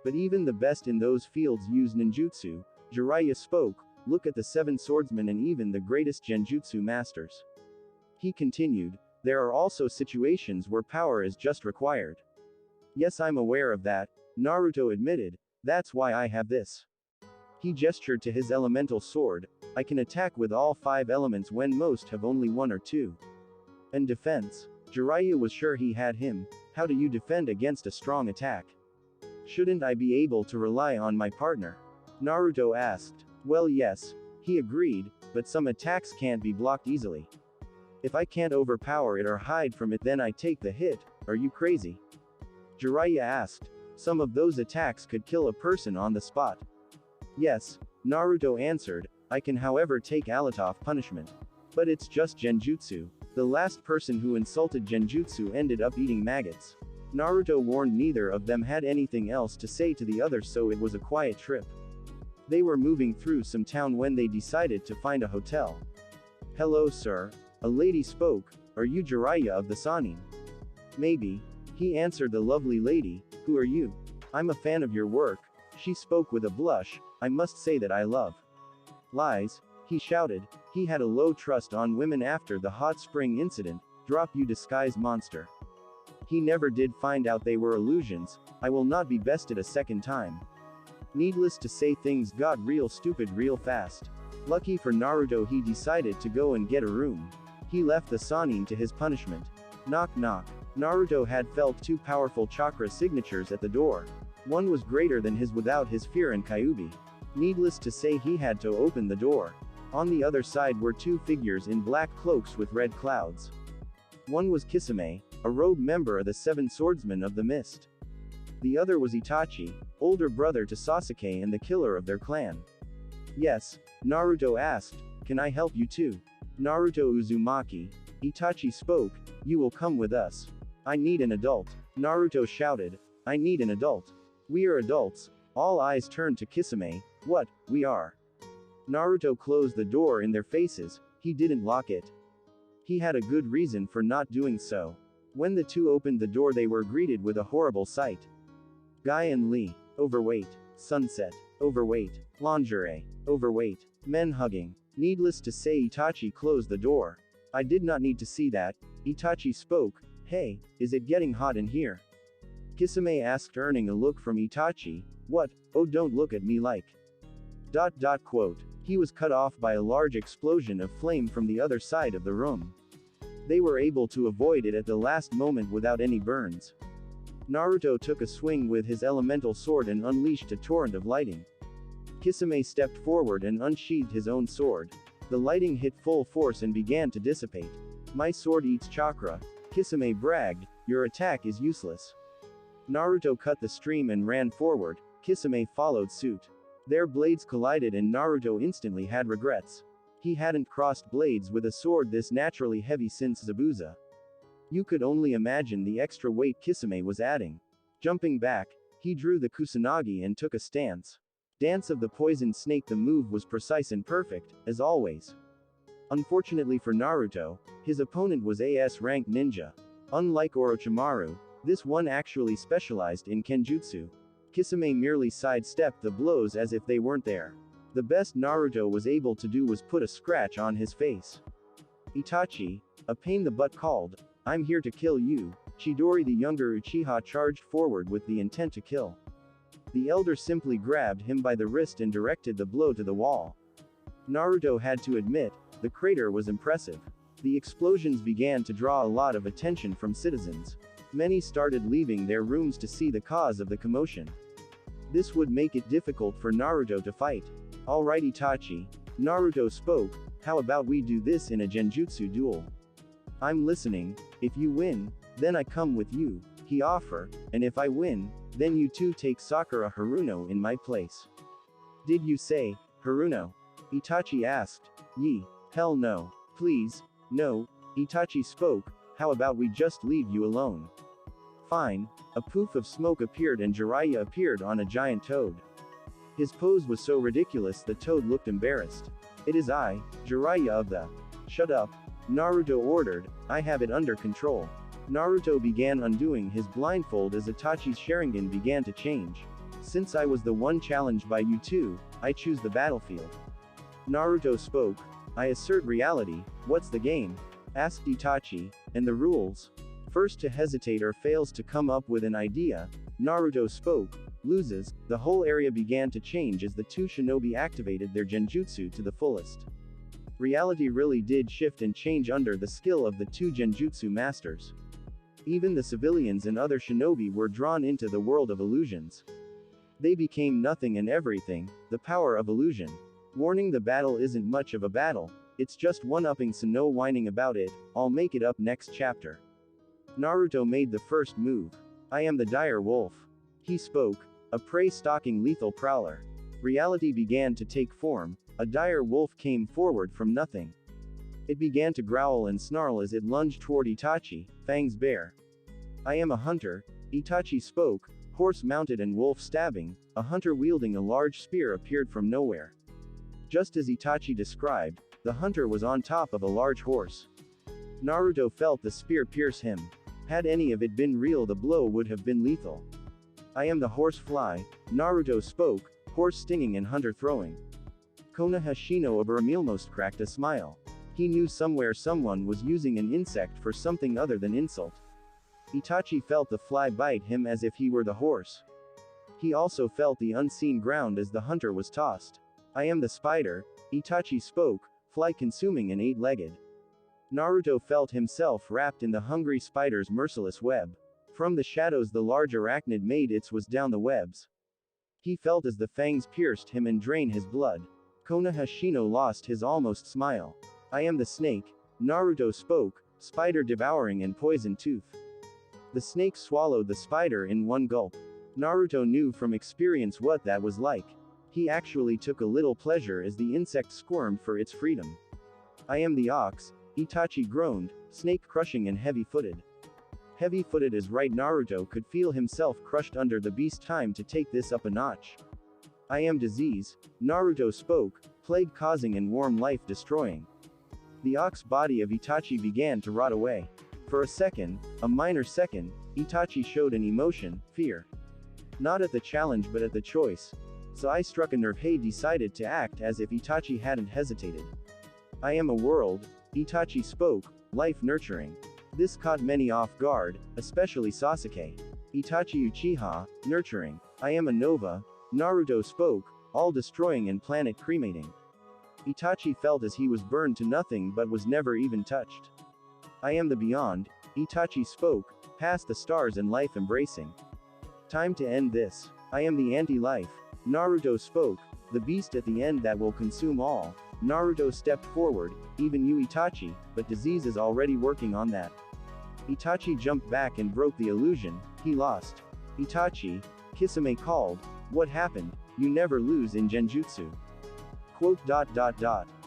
But even the best in those fields use ninjutsu, Jiraiya spoke, look at the 7 swordsmen and even the greatest genjutsu masters. He continued, there are also situations where power is just required. Yes, I'm aware of that, Naruto admitted, that's why I have this. He gestured to his elemental sword, I can attack with all 5 elements when most have only 1 or 2. And defense. Jiraiya was sure he had him. How do you defend against a strong attack? Shouldn't I be able to rely on my partner? Naruto asked. Well, yes. He agreed, but some attacks can't be blocked easily. If I can't overpower it or hide from it, then I take the hit. Are you crazy? Jiraiya asked. Some of those attacks could kill a person on the spot. Yes, Naruto answered, I can however take Alatoff punishment. But it's just genjutsu. The last person who insulted genjutsu ended up eating maggots. Naruto warned neither of them had anything else to say to the other, so it was a quiet trip. They were moving through some town when they decided to find a hotel. Hello sir. A lady spoke, are you Jiraiya of the Sannin? Maybe. He answered. The lovely lady, who are you? I'm a fan of your work. She spoke with a blush, I must say that I love lies, he shouted. He had a low trust on women after the hot spring incident. Drop, you disguised monster. He never did find out they were illusions. I will not be bested a second time. Needless to say, things got real stupid real fast. Lucky for Naruto, he decided to go and get a room. He left the Sannin to his punishment. Knock knock. Naruto had felt two powerful chakra signatures at the door. One was greater than his without his fear and Kyuubi. Needless to say, he had to open the door. On the other side were two figures in black cloaks with red clouds. One was Kisame, a rogue member of the Seven Swordsmen of the Mist. The other was Itachi, older brother to Sasuke and the killer of their clan. Yes, Naruto asked, can I help you too? Naruto Uzumaki. Itachi spoke, you will come with us. I need an adult. Naruto shouted, I need an adult. We are adults. All eyes turned to Kisame. What, we are? Naruto closed the door in their faces. He didn't lock it. He had a good reason for not doing so. When the two opened the door, they were greeted with a horrible sight. Guy and Lee, overweight. Sunset, overweight. Lingerie, overweight. Men hugging. Needless to say, Itachi closed the door. I did not need to see that. Itachi spoke, hey, is it getting hot in here? Kisame asked, earning a look from Itachi. What? Oh, don't look at me like. Quote. He was cut off by a large explosion of flame from the other side of the room. They were able to avoid it at the last moment without any burns. Naruto took a swing with his elemental sword and unleashed a torrent of lighting. Kisame stepped forward and unsheathed his own sword. The lighting hit full force and began to dissipate. My sword eats chakra, Kisame bragged, your attack is useless. Naruto cut the stream and ran forward, Kisame followed suit. Their blades collided and Naruto instantly had regrets. He hadn't crossed blades with a sword this naturally heavy since Zabuza. You could only imagine the extra weight Kisame was adding. Jumping back, he drew the kusanagi and took a stance. Dance of the poisoned snake. The move was precise and perfect, as always. Unfortunately for Naruto, his opponent was a S-ranked ninja. Unlike Orochimaru, this one actually specialized in kenjutsu. Kisame merely sidestepped the blows as if they weren't there. The best Naruto was able to do was put a scratch on his face. Itachi, a pain the butt, called, I'm here to kill you. Chidori the younger Uchiha charged forward with the intent to kill. The elder simply grabbed him by the wrist and directed the blow to the wall. Naruto had to admit, the crater was impressive. The explosions began to draw a lot of attention from citizens. Many started leaving their rooms to see the cause of the commotion. This would make it difficult for Naruto to fight. Alright Itachi, Naruto spoke, how about we do this in a genjutsu duel? I'm listening. If you win, then I come with you, he offered, and if I win, then you two take Sakura Haruno in my place. Did you say, Haruno? Itachi asked. Ye, hell no. Please, no. Itachi spoke, how about we just leave you alone? Fine. A poof of smoke appeared and Jiraiya appeared on a giant toad. His pose was so ridiculous the toad looked embarrassed. It is I, Jiraiya of the... Shut up. Naruto ordered, I have it under control. Naruto began undoing his blindfold as Itachi's Sharingan began to change. Since I was the one challenged by you two, I choose the battlefield. Naruto spoke, I assert reality. What's the game? Asked Itachi, and the rules? First to hesitate or fails to come up with an idea, Naruto spoke, loses. The whole area began to change as the two shinobi activated their genjutsu to the fullest. Reality really did shift and change under the skill of the two genjutsu masters. Even the civilians and other shinobi were drawn into the world of illusions. They became nothing and everything, the power of illusion. Warning, the battle isn't much of a battle, it's just one-upping, so no whining about it, I'll make it up next chapter. Naruto made the first move. I am the dire wolf. He spoke, a prey-stalking lethal prowler. Reality began to take form, a dire wolf came forward from nothing. It began to growl and snarl as it lunged toward Itachi, fangs bare. I am a hunter, Itachi spoke, horse mounted and wolf stabbing, a hunter wielding a large spear appeared from nowhere. Just as Itachi described, the hunter was on top of a large horse. Naruto felt the spear pierce him. Had any of it been real, the blow would have been lethal. I am the horse fly, Naruto spoke, horse stinging and hunter throwing. Konoha Shino almost cracked a smile. He knew somewhere someone was using an insect for something other than insult. Itachi felt the fly bite him as if he were the horse. He also felt the unseen ground as the hunter was tossed. I am the spider, Itachi spoke, fly consuming and eight-legged. Naruto felt himself wrapped in the hungry spider's merciless web. From the shadows the large arachnid made its was down the webs. He felt as the fangs pierced him and drained his blood. Konoha Shino lost his almost smile. I am the snake, Naruto spoke, spider devouring and poison tooth. The snake swallowed the spider in one gulp. Naruto knew from experience what that was like. He actually took a little pleasure as the insect squirmed for its freedom. I am the ox, Itachi groaned, snake crushing and heavy-footed. Heavy-footed as right Naruto could feel himself crushed under the beast. Time to take this up a notch. I am disease, Naruto spoke, plague causing and warm life destroying. The ox body of Itachi began to rot away. For a second, a minor second, Itachi showed an emotion, fear. Not at the challenge but at the choice. So I struck a nerve. He decided to act as if Itachi hadn't hesitated. I am a world, Itachi spoke, life nurturing. This caught many off guard, especially Sasuke. Itachi Uchiha, nurturing. I am a nova, Naruto spoke, all destroying and planet cremating. Itachi felt as he was burned to nothing but was never even touched. I am the beyond, Itachi spoke, past the stars and life embracing. Time to end this. I am the anti-life, Naruto spoke, the beast at the end that will consume all. Naruto stepped forward, even you Itachi, but disease is already working on that. Itachi jumped back and broke the illusion, he lost. Itachi, Kisame called, what happened? You never lose in Genjutsu. Quote.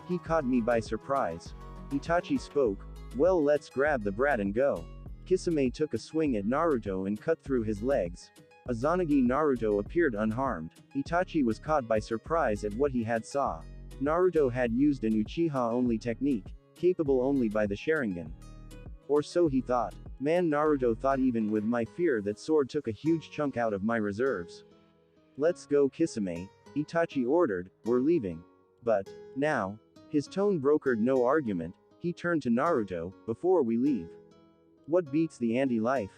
He caught me by surprise. Itachi spoke, well let's grab the brat and go. Kisame took a swing at Naruto and cut through his legs. Izanagi Naruto appeared unharmed. Itachi was caught by surprise at what he had saw. Naruto had used an Uchiha-only technique, capable only by the Sharingan. Or so he thought. Man, Naruto thought even with my fear that sword took a huge chunk out of my reserves. Let's go Kisame, Itachi ordered, we're leaving. But, now, his tone brokered no argument, he turned to Naruto, before we leave. What beats the anti-life?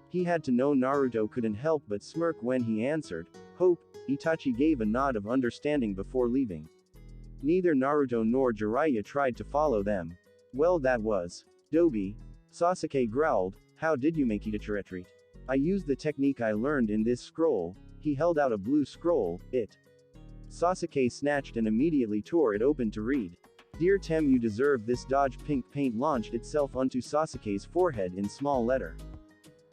He had to know Naruto couldn't help but smirk when he answered, hope. Itachi gave a nod of understanding before leaving. Neither Naruto nor Jiraiya tried to follow them. Well that was. Dobi. Sasuke growled, how did you make it a retreat? I used the technique I learned in this scroll. He held out a blue scroll, it. Sasuke snatched and immediately tore it open to read. Dear Tem, you deserve this. Dodge. Pink paint launched itself onto Sasuke's forehead in small letter.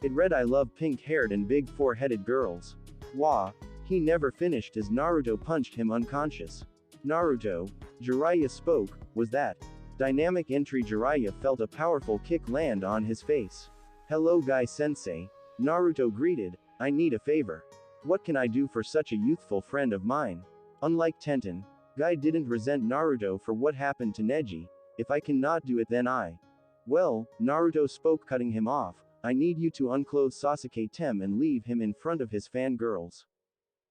It read, I love pink-haired and big four-headed girls. Wah. He never finished as Naruto punched him unconscious. Naruto, Jiraiya spoke, was that? Dynamic entry. Jiraiya felt a powerful kick land on his face. Hello Guy Sensei. Naruto greeted, I need a favor. What can I do for such a youthful friend of mine? Unlike Tenten, Guy didn't resent Naruto for what happened to Neji. If I cannot do it then I. Well, Naruto spoke, cutting him off, I need you to unclothe Sasuke Tem and leave him in front of his fangirls.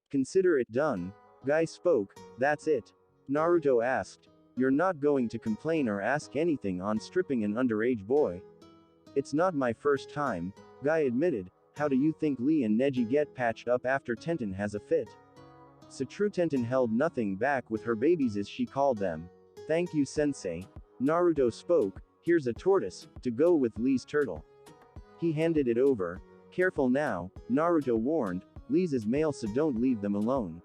Consider it done. Guy spoke, that's it. Naruto asked, you're not going to complain or ask anything on stripping an underage boy? It's not my first time, Guy admitted. How do you think Lee and Neji get patched up after Tenten has a fit? True. Tenten held nothing back with her babies as she called them. Thank you Sensei. Naruto spoke, here's a tortoise, to go with Lee's turtle. He handed it over. Careful now, Naruto warned, Lee's is male so don't leave them alone.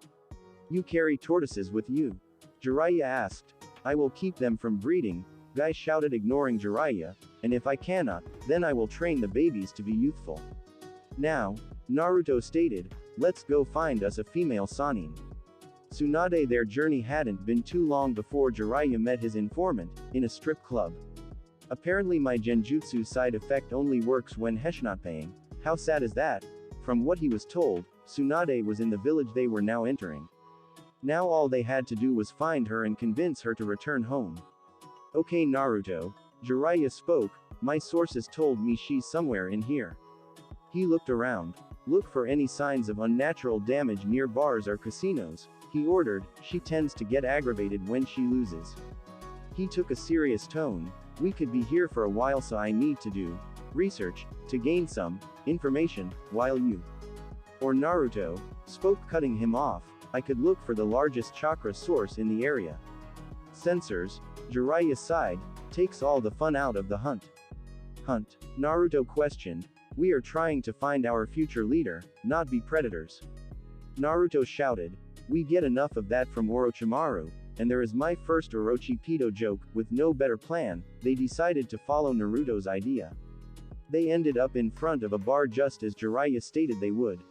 You carry tortoises with you? Jiraiya asked. I will keep them from breeding, Guy shouted, ignoring Jiraiya, and if I cannot, then I will train the babies to be youthful. Now, Naruto stated, let's go find us a female Sannin. TSUNADE. Their journey hadn't been too long before Jiraiya met his informant, in a strip club. Apparently my genjutsu side effect only works when Hesh not paying. How sad is that? From what he was told, TSUNADE was in the village they were now entering. Now all they had to do was find her and convince her to return home. Okay Naruto, Jiraiya spoke, my sources told me she's somewhere in here. He looked around. Look for any signs of unnatural damage near bars or casinos, he ordered, she tends to get aggravated when she loses. He took a serious tone, We could be here for a while, so I need to do research to gain some information, while you or Naruto spoke, cutting him off. I could look for the largest chakra source in the area. Sensors, Jiraiya sighed, takes all the fun out of the hunt. Naruto questioned. We are trying to find our future leader, not be predators. Naruto shouted. We get enough of that from Orochimaru, and there is my first Orochi joke. With no better plan, they decided to follow Naruto's idea. They ended up in front of a bar just as Jiraiya stated they would.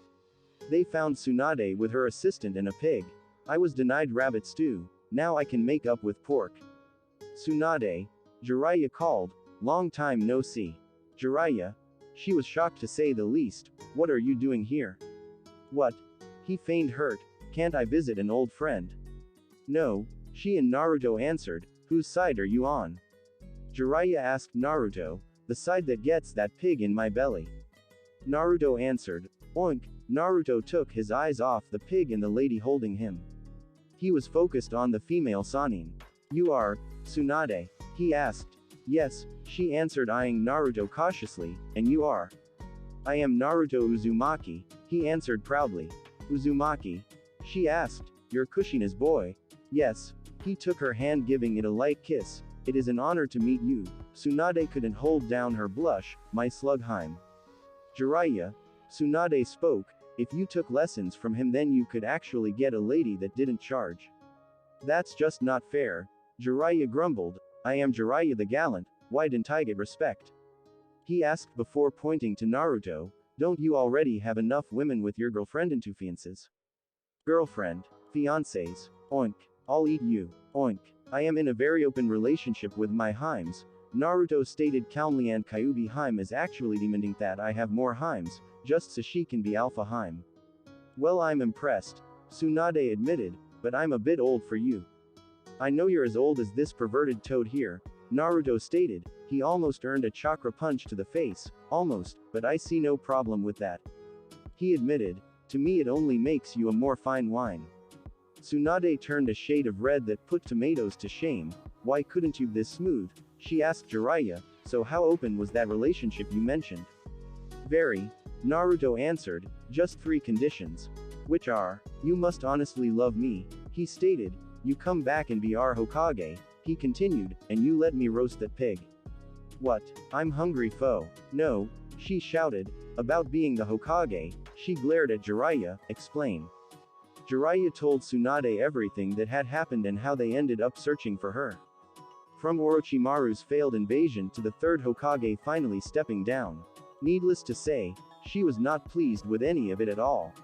They found Tsunade with her assistant and a pig. I was denied rabbit stew, now I can make up with pork. Tsunade, Jiraiya called, long time no see. Jiraiya? She was shocked to say the least. What are you doing here? What? He feigned hurt. Can't I visit an old friend? No, she and Naruto answered. Whose side are you on? Jiraiya asked Naruto. The side that gets that pig in my belly. Naruto answered. Oink. Naruto took his eyes off the pig and the lady holding him. He was focused on the female Sannin. You are Tsunade? He asked. Yes, she answered, eyeing Naruto cautiously. And you are? I am Naruto Uzumaki, he answered proudly. Uzumaki? She asked. Your Kushina's boy? Yes. He took her hand, giving it a light kiss. It is an honor to meet you. Tsunade couldn't hold down her blush. My Slugheim. Jiraiya? Tsunade spoke. If you took lessons from him, then you could actually get a lady that didn't charge. That's just not fair. Jiraiya grumbled. I am Jiraiya the gallant, why didn't I get respect? He asked before pointing to Naruto. Don't you already have enough women with your girlfriend and two fiancés? Girlfriend. Fiancés. Oink. I'll eat you. Oink. I am in a very open relationship with my Heims. Naruto stated calmly, and Kyuubi Heim is actually demanding that I have more Heims, just so she can be Alpha Heim. Well, I'm impressed. Tsunade admitted, but I'm a bit old for you. I know you're as old as this perverted toad here, Naruto stated. He almost earned a chakra punch to the face, almost, but I see no problem with that. He admitted, to me it only makes you a more fine wine. Tsunade turned a shade of red that put tomatoes to shame. Why couldn't you be this smooth? She asked Jiraiya. So how open was that relationship you mentioned? Very. Naruto answered. Just 3 conditions. Which are? You must honestly love me, he stated. You come back and be our Hokage, he continued, and you let me roast that pig. What? I'm hungry, foe. No, she shouted. About being the Hokage, she glared at Jiraiya. Explain. Jiraiya told Tsunade everything that had happened and how they ended up searching for her. From Orochimaru's failed invasion to the 3rd Hokage finally stepping down. Needless to say, she was not pleased with any of it at all.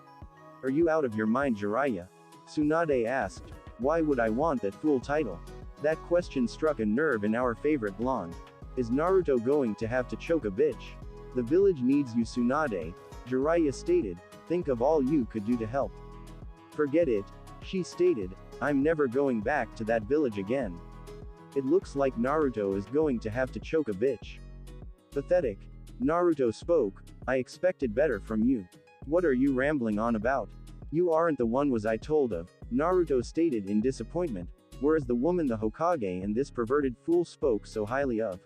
Are you out of your mind, Jiraiya? Tsunade asked. Why would I want that fool title? That question struck a nerve in our favorite blonde. Is Naruto going to have to choke a bitch? The village needs you, Tsunade, Jiraiya stated. Think of all you could do to help. Forget it, she stated. I'm never going back to that village again. It looks like Naruto is going to have to choke a bitch. Pathetic. Naruto spoke. I expected better from you. What are you rambling on about? You aren't the one was I told of, Naruto stated in disappointment, whereas the woman the Hokage and this perverted fool spoke so highly of.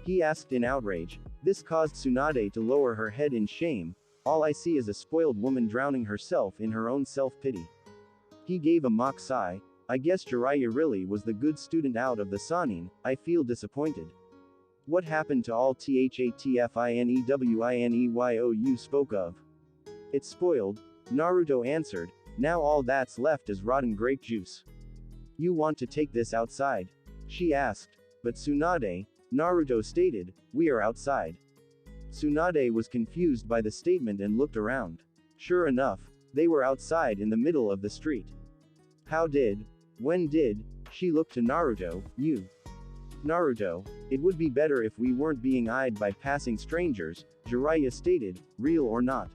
He asked in outrage. This caused Tsunade to lower her head in shame. All I see is a spoiled woman drowning herself in her own self-pity. He gave a mock sigh. I guess Jiraiya really was the good student out of the Sannin. I feel disappointed. What happened to all THATFINEWINEYO you spoke of? It's spoiled, Naruto answered. Now all that's left is rotten grape juice. You want to take this outside? She asked. But Tsunade, Naruto stated, we are outside. Tsunade was confused by the statement and looked around. Sure enough, they were outside in the middle of the street. When did, she looked to Naruto, you. Naruto, it would be better if we weren't being eyed by passing strangers, Jiraiya stated, real or not.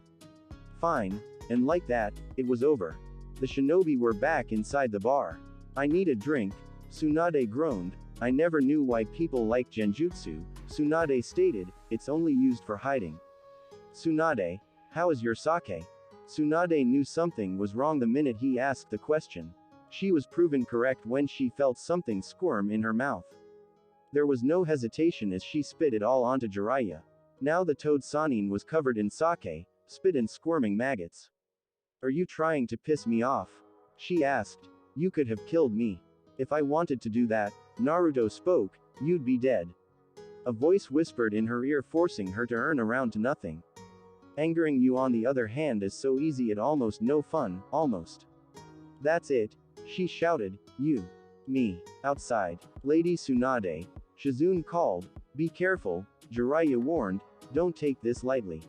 Fine, and like that, it was over. The shinobi were back inside the bar. I need a drink, Tsunade groaned. I never knew why people like genjutsu, Tsunade stated, it's only used for hiding. Tsunade, how is your sake? Tsunade knew something was wrong the minute he asked the question. She was proven correct when she felt something squirm in her mouth. There was no hesitation as she spit it all onto Jiraiya. Now the toad Sannin was covered in sake, spit and squirming maggots. Are you trying to piss me off? She asked. You could have killed me. If I wanted to do that, Naruto spoke, you'd be dead. A voice whispered in her ear, forcing her to earn around to nothing. Angering you on the other hand is so easy it almost no fun, almost. That's it, she shouted, you. Me. Outside. Lady Tsunade. Shizune called. Be careful, Jiraiya warned, don't take this lightly.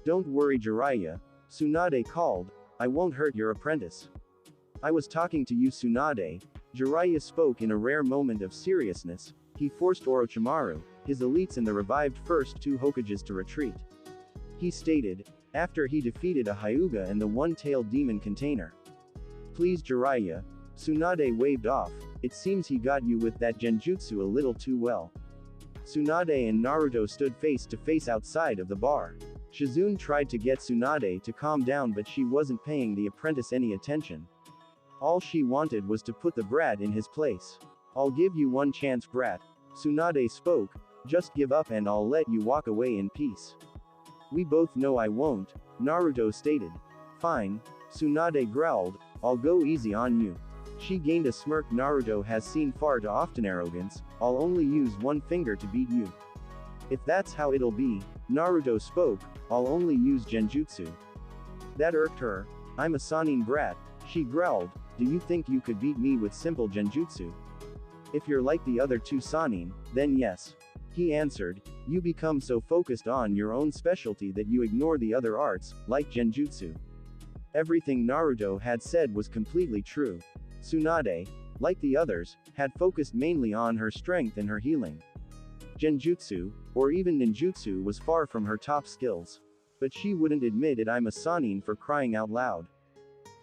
Don't worry Jiraiya, Tsunade called, I won't hurt your apprentice. I was talking to you Tsunade, Jiraiya spoke in a rare moment of seriousness. He forced Orochimaru, his elites and the revived first two Hokages to retreat. He stated, after he defeated a Hyuga and the one-tailed demon container. Please Jiraiya, Tsunade waved off, it seems he got you with that genjutsu a little too well. Tsunade and Naruto stood face to face outside of the bar. Shizune tried to get Tsunade to calm down but she wasn't paying the apprentice any attention. All she wanted was to put the brat in his place. I'll give you one chance brat, Tsunade spoke, just give up and I'll let you walk away in peace. We both know I won't, Naruto stated. Fine, Tsunade growled, I'll go easy on you. She gained a smirk. Naruto has seen far too often arrogance, I'll only use one finger to beat you. If that's how it'll be, Naruto spoke, I'll only use genjutsu. That irked her. I'm a Sannin brat, she growled, do you think you could beat me with simple genjutsu? If you're like the other two Sannin, then yes. He answered, you become so focused on your own specialty that you ignore the other arts, like genjutsu. Everything Naruto had said was completely true. Tsunade, like the others, had focused mainly on her strength and her healing. Genjutsu, or even ninjutsu was far from her top skills. But she wouldn't admit it. I'm a Sannin for crying out loud.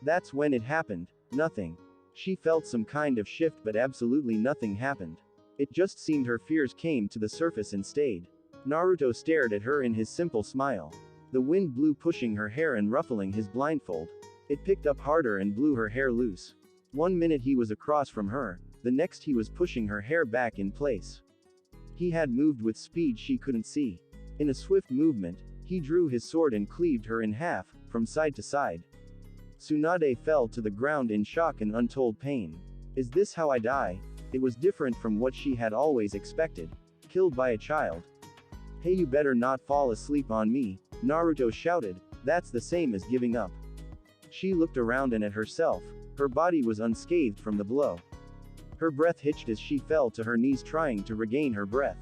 That's when it happened, nothing. She felt some kind of shift but absolutely nothing happened. It just seemed her fears came to the surface and stayed. Naruto stared at her in his simple smile. The wind blew pushing her hair and ruffling his blindfold. It picked up harder and blew her hair loose. 1 minute he was across from her, the next he was pushing her hair back in place. He had moved with speed she couldn't see. In a swift movement, he drew his sword and cleaved her in half, from side to side. Tsunade fell to the ground in shock and untold pain. Is this how I die? It was different from what she had always expected. Killed by a child. Hey, you better not fall asleep on me, Naruto shouted, that's the same as giving up. She looked around and at herself. Her body was unscathed from the blow. Her breath hitched as she fell to her knees trying to regain her breath.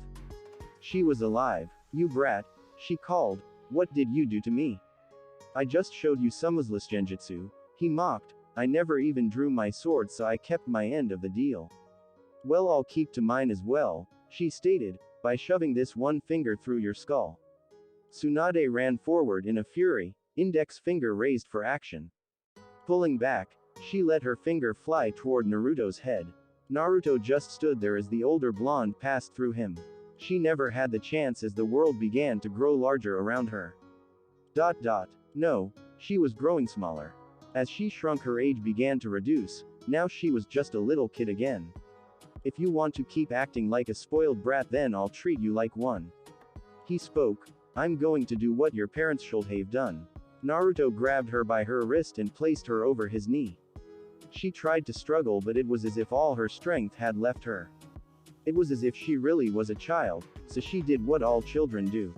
She was alive. You brat, she called, what did you do to me? I just showed you some useless genjutsu, he mocked, I never even drew my sword so I kept my end of the deal. Well, I'll keep to mine as well, she stated, by shoving this one finger through your skull. Tsunade ran forward in a fury, index finger raised for action. Pulling back, she let her finger fly toward Naruto's head. Naruto just stood there as the older blonde passed through him. She never had the chance as the world began to grow larger around her. No, she was growing smaller. As she shrunk, her age began to reduce, now she was just a little kid again. If you want to keep acting like a spoiled brat, then I'll treat you like one. He spoke, I'm going to do what your parents should have done. Naruto grabbed her by her wrist and placed her over his knee. She tried to struggle but it was as if all her strength had left her. It was as if she really was a child, so she did what all children do.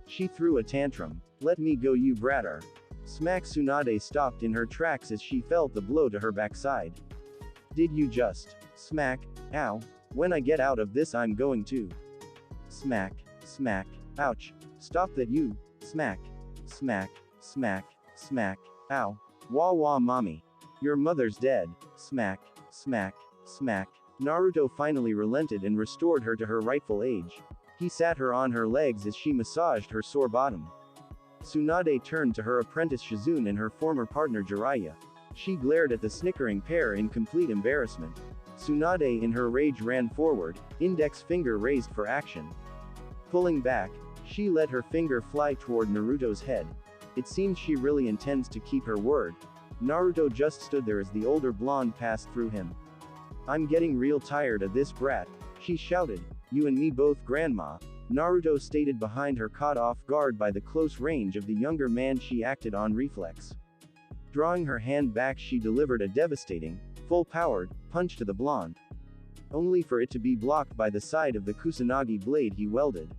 She threw a tantrum. Let me go you bratter. Smack. Tsunade stopped in her tracks as she felt the blow to her backside. Did you just smack? Ow. When I get out of this I'm going to smack, smack, ouch. Stop that you, smack, smack, smack, smack, ow. Wah wah mommy. Your mother's dead, smack, smack, smack. Naruto finally relented and restored her to her rightful age. He sat her on her legs as she massaged her sore bottom. Tsunade turned to her apprentice Shizune and her former partner Jiraiya. She glared at the snickering pair in complete embarrassment. Tsunade in her rage ran forward, index finger raised for action. Pulling back, she let her finger fly toward Naruto's head. It seems she really intends to keep her word. Naruto just stood there as the older blonde passed through him. I'm getting real tired of this brat, she shouted, You and me both, Grandma, Naruto stated behind her, caught off guard by the close range of the younger man. She acted on reflex. Drawing her hand back, she delivered a devastating, full-powered punch to the blonde, only for it to be blocked by the side of the Kusanagi blade he wielded.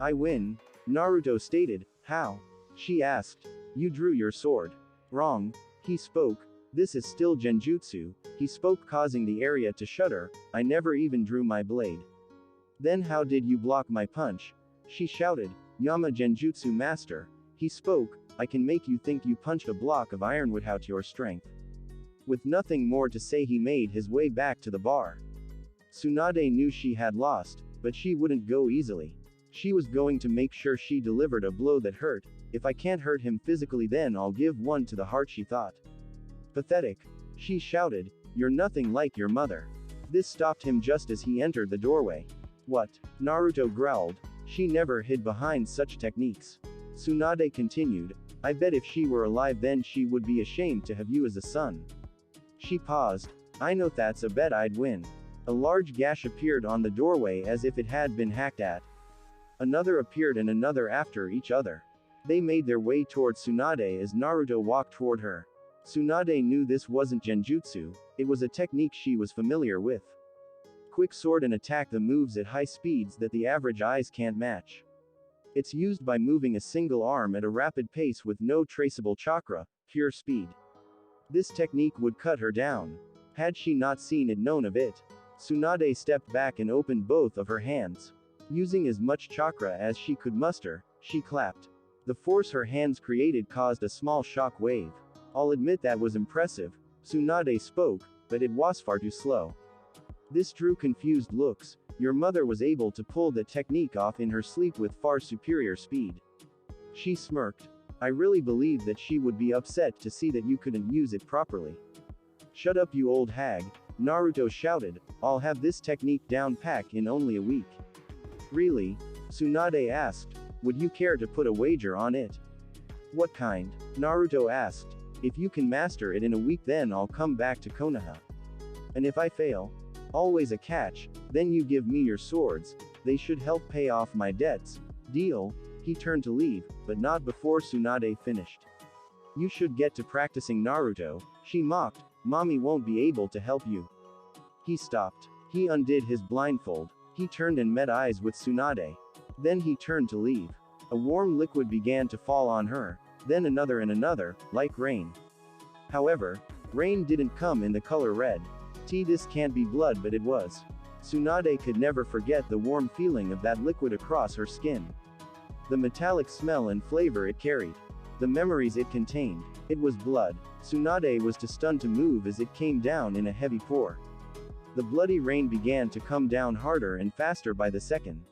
I win, Naruto stated. How? She asked. You drew your sword. Wrong, he spoke. This is still genjutsu, he spoke, causing the area to shudder. I never even drew my blade. Then how did you block my punch? She shouted. Yama genjutsu master, he spoke. I can make you think you punched a block of ironwood. How to your strength? With nothing more to say, he made his way back to the bar. Tsunade knew she had lost, but she wouldn't go easily. She was going to make sure she delivered a blow that hurt. If I can't hurt him physically, then I'll give one to the heart, she thought. Pathetic. She shouted. You're nothing like your mother. This stopped him just as he entered the doorway. What? Naruto growled. She never hid behind such techniques. Tsunade continued. I bet if she were alive then she would be ashamed to have you as a son. She paused. I know that's a bet I'd win. A large gash appeared on the doorway as if it had been hacked at. Another appeared and another after each other. They made their way towards Tsunade as Naruto walked toward her. Tsunade knew this wasn't genjutsu, it was a technique she was familiar with. Quick sword and attack, the moves at high speeds that the average eyes can't match. It's used by moving a single arm at a rapid pace with no traceable chakra, pure speed. This technique would cut her down. Had she not seen it, known of it. Tsunade stepped back and opened both of her hands. Using as much chakra as she could muster, she clapped. The force her hands created caused a small shock wave. I'll admit that was impressive, Tsunade spoke, but it was far too slow. This drew confused looks. Your mother was able to pull the technique off in her sleep with far superior speed. She smirked. I really believed that she would be upset to see that you couldn't use it properly. Shut up, you old hag, Naruto shouted. I'll have this technique down pat in only a week. Really? Tsunade asked. Would you care to put a wager on it? What kind? Naruto asked. If you can master it in a week, then I'll come back to Konoha. And if I fail? Always a catch, then you give me your swords, they should help pay off my debts. Deal? He turned to leave, but not before Tsunade finished. You should get to practicing, Naruto, she mocked. Mommy won't be able to help you. He stopped. He undid his blindfold. He turned and met eyes with Tsunade. Then he turned to leave. A warm liquid began to fall on her, then another and another, like rain. However, rain didn't come in the color red. This can't be blood, but it was. Tsunade could never forget the warm feeling of that liquid across her skin. The metallic smell and flavor it carried. The memories it contained. It was blood. Tsunade was too stunned to move as it came down in a heavy pour. The bloody rain began to come down harder and faster by the second.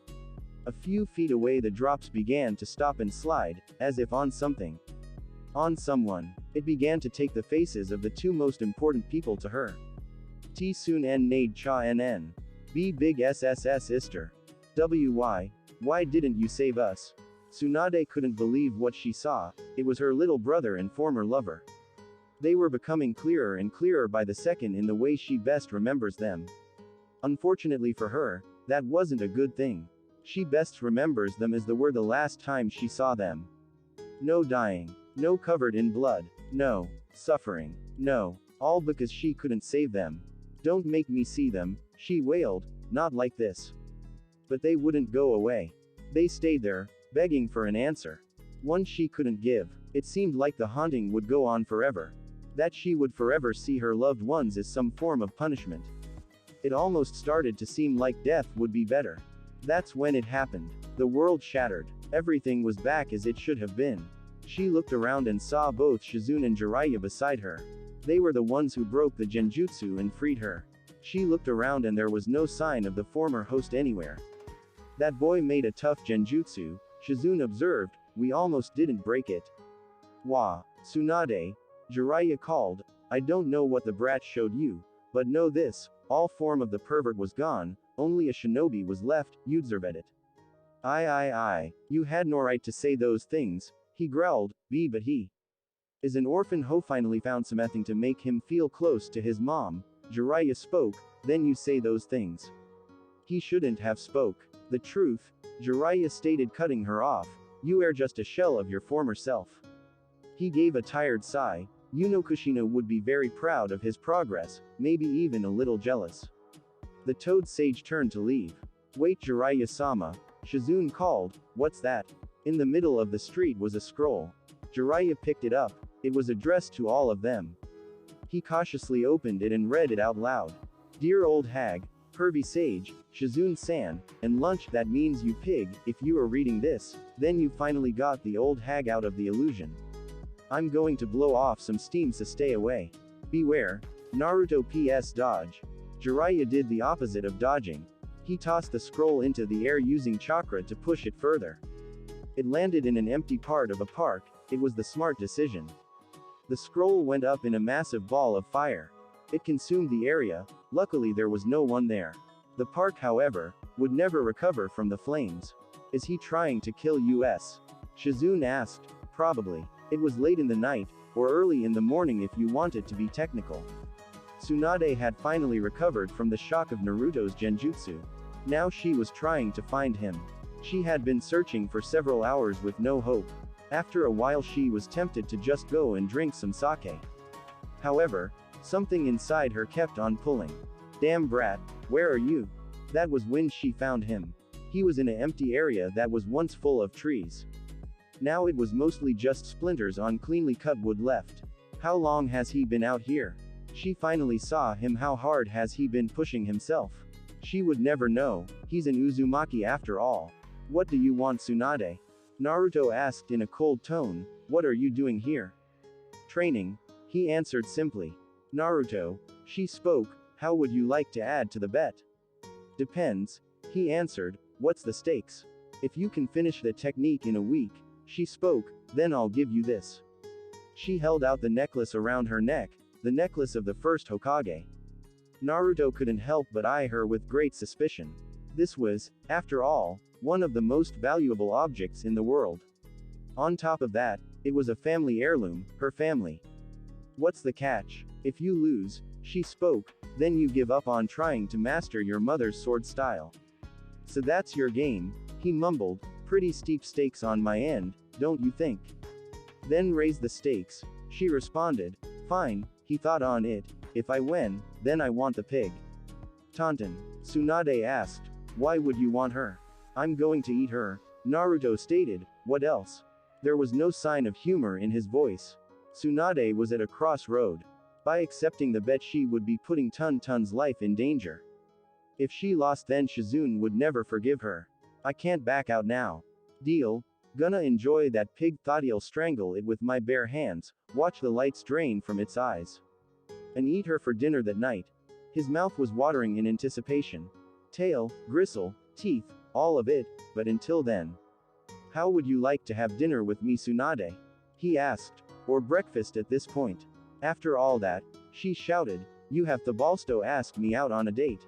A few feet away, the drops began to stop and slide, as if on something. On someone. It began to take the faces of the two most important people to her. TSUNADE cha nn. B big SSS ister. Why didn't you save us? Tsunade couldn't believe what she saw. It was her little brother and former lover. They were becoming clearer and clearer by the second in the way she best remembers them. Unfortunately for her, that wasn't a good thing. She best remembers them as they were the last time she saw them. No dying. No covered in blood. No suffering. No. All because she couldn't save them. Don't make me see them, she wailed. Not like this. But they wouldn't go away. They stayed there, begging for an answer. One she couldn't give. It seemed like the haunting would go on forever. That she would forever see her loved ones as some form of punishment. It almost started to seem like death would be better. That's when it happened. The world shattered. Everything was back as it should have been. She looked around and saw both Shizune and Jiraiya beside her. They were the ones who broke the genjutsu and freed her. She looked around and there was no sign of the former host anywhere. That boy made a tough genjutsu, Shizune observed. We almost didn't break it. Wah, Tsunade, Jiraiya called. I don't know what the brat showed you, but know this, all form of the pervert was gone, only a shinobi was left, you'd it. I, you had no right to say those things, he growled. But he is an orphan who finally found something to make him feel close to his mom. Jiraiya spoke. Then you say those things. He shouldn't have spoke. The truth, Jiraiya stated, cutting her off. You are just a shell of your former self. He gave a tired sigh. Kushina would be very proud of his progress, maybe even a little jealous. The Toad Sage turned to leave. Wait, Jiraiya-sama, Shizune called. What's that? In the middle of the street was a scroll. Jiraiya picked it up. It was addressed to all of them. He cautiously opened it and read it out loud. Dear old hag, pervy sage, Shizune-san, and lunch, that means you pig. If you are reading this, then you finally got the old hag out of the illusion. I'm going to blow off some steam, so stay away. Beware. Naruto PS dodge. Jiraiya did the opposite of dodging. He tossed the scroll into the air using chakra to push it further. It landed in an empty part of a park. It was the smart decision. The scroll went up in a massive ball of fire. It consumed the area. Luckily there was no one there. The park, however, would never recover from the flames. Is he trying to kill us? Shizune asked. Probably. It was late in the night, or early in the morning if you wanted to be technical. Tsunade had finally recovered from the shock of Naruto's genjutsu. Now she was trying to find him. She had been searching for several hours with no hope. After a while she was tempted to just go and drink some sake. However, something inside her kept on pulling. Damn brat, where are you? That was when she found him. He was in an empty area that was once full of trees. Now it was mostly just splinters on cleanly cut wood left. How long has he been out here? She finally saw him. How hard has he been pushing himself? She would never know. He's an Uzumaki after all. What do you want, Tsunade? Naruto asked in a cold tone. What are you doing here? Training, he answered simply. Naruto, she spoke, how would you like to add to the bet? Depends, he answered. What's the stakes? If you can finish the technique in a week, she spoke, then I'll give you this. She held out the necklace around her neck, the necklace of the first Hokage. Naruto couldn't help but eye her with great suspicion. This was, after all, one of the most valuable objects in the world. On top of that, it was a family heirloom, her family. What's the catch? If you lose, she spoke, then you give up on trying to master your mother's sword style. So that's your game, he mumbled. Pretty steep stakes on my end, don't you think? Then raise the stakes, she responded. Fine, he thought on it. If I win, then I want the pig. Taunton, Tsunade asked. Why would you want her? I'm going to eat her, Naruto stated. What else? There was no sign of humor in his voice. Tsunade was at a crossroad. By accepting the bet she would be putting Tun's life in danger. If she lost, then Shizune would never forgive her. I can't back out now. Deal? Gonna enjoy that pig, thought he'll strangle it with my bare hands, watch the lights drain from its eyes. And eat her for dinner that night. His mouth was watering in anticipation. Tail, gristle, teeth, all of it, but until then. How would you like to have dinner with me, Tsunade? He asked. Or breakfast at this point. After all that, she shouted, you have the balls to ask me out on a date.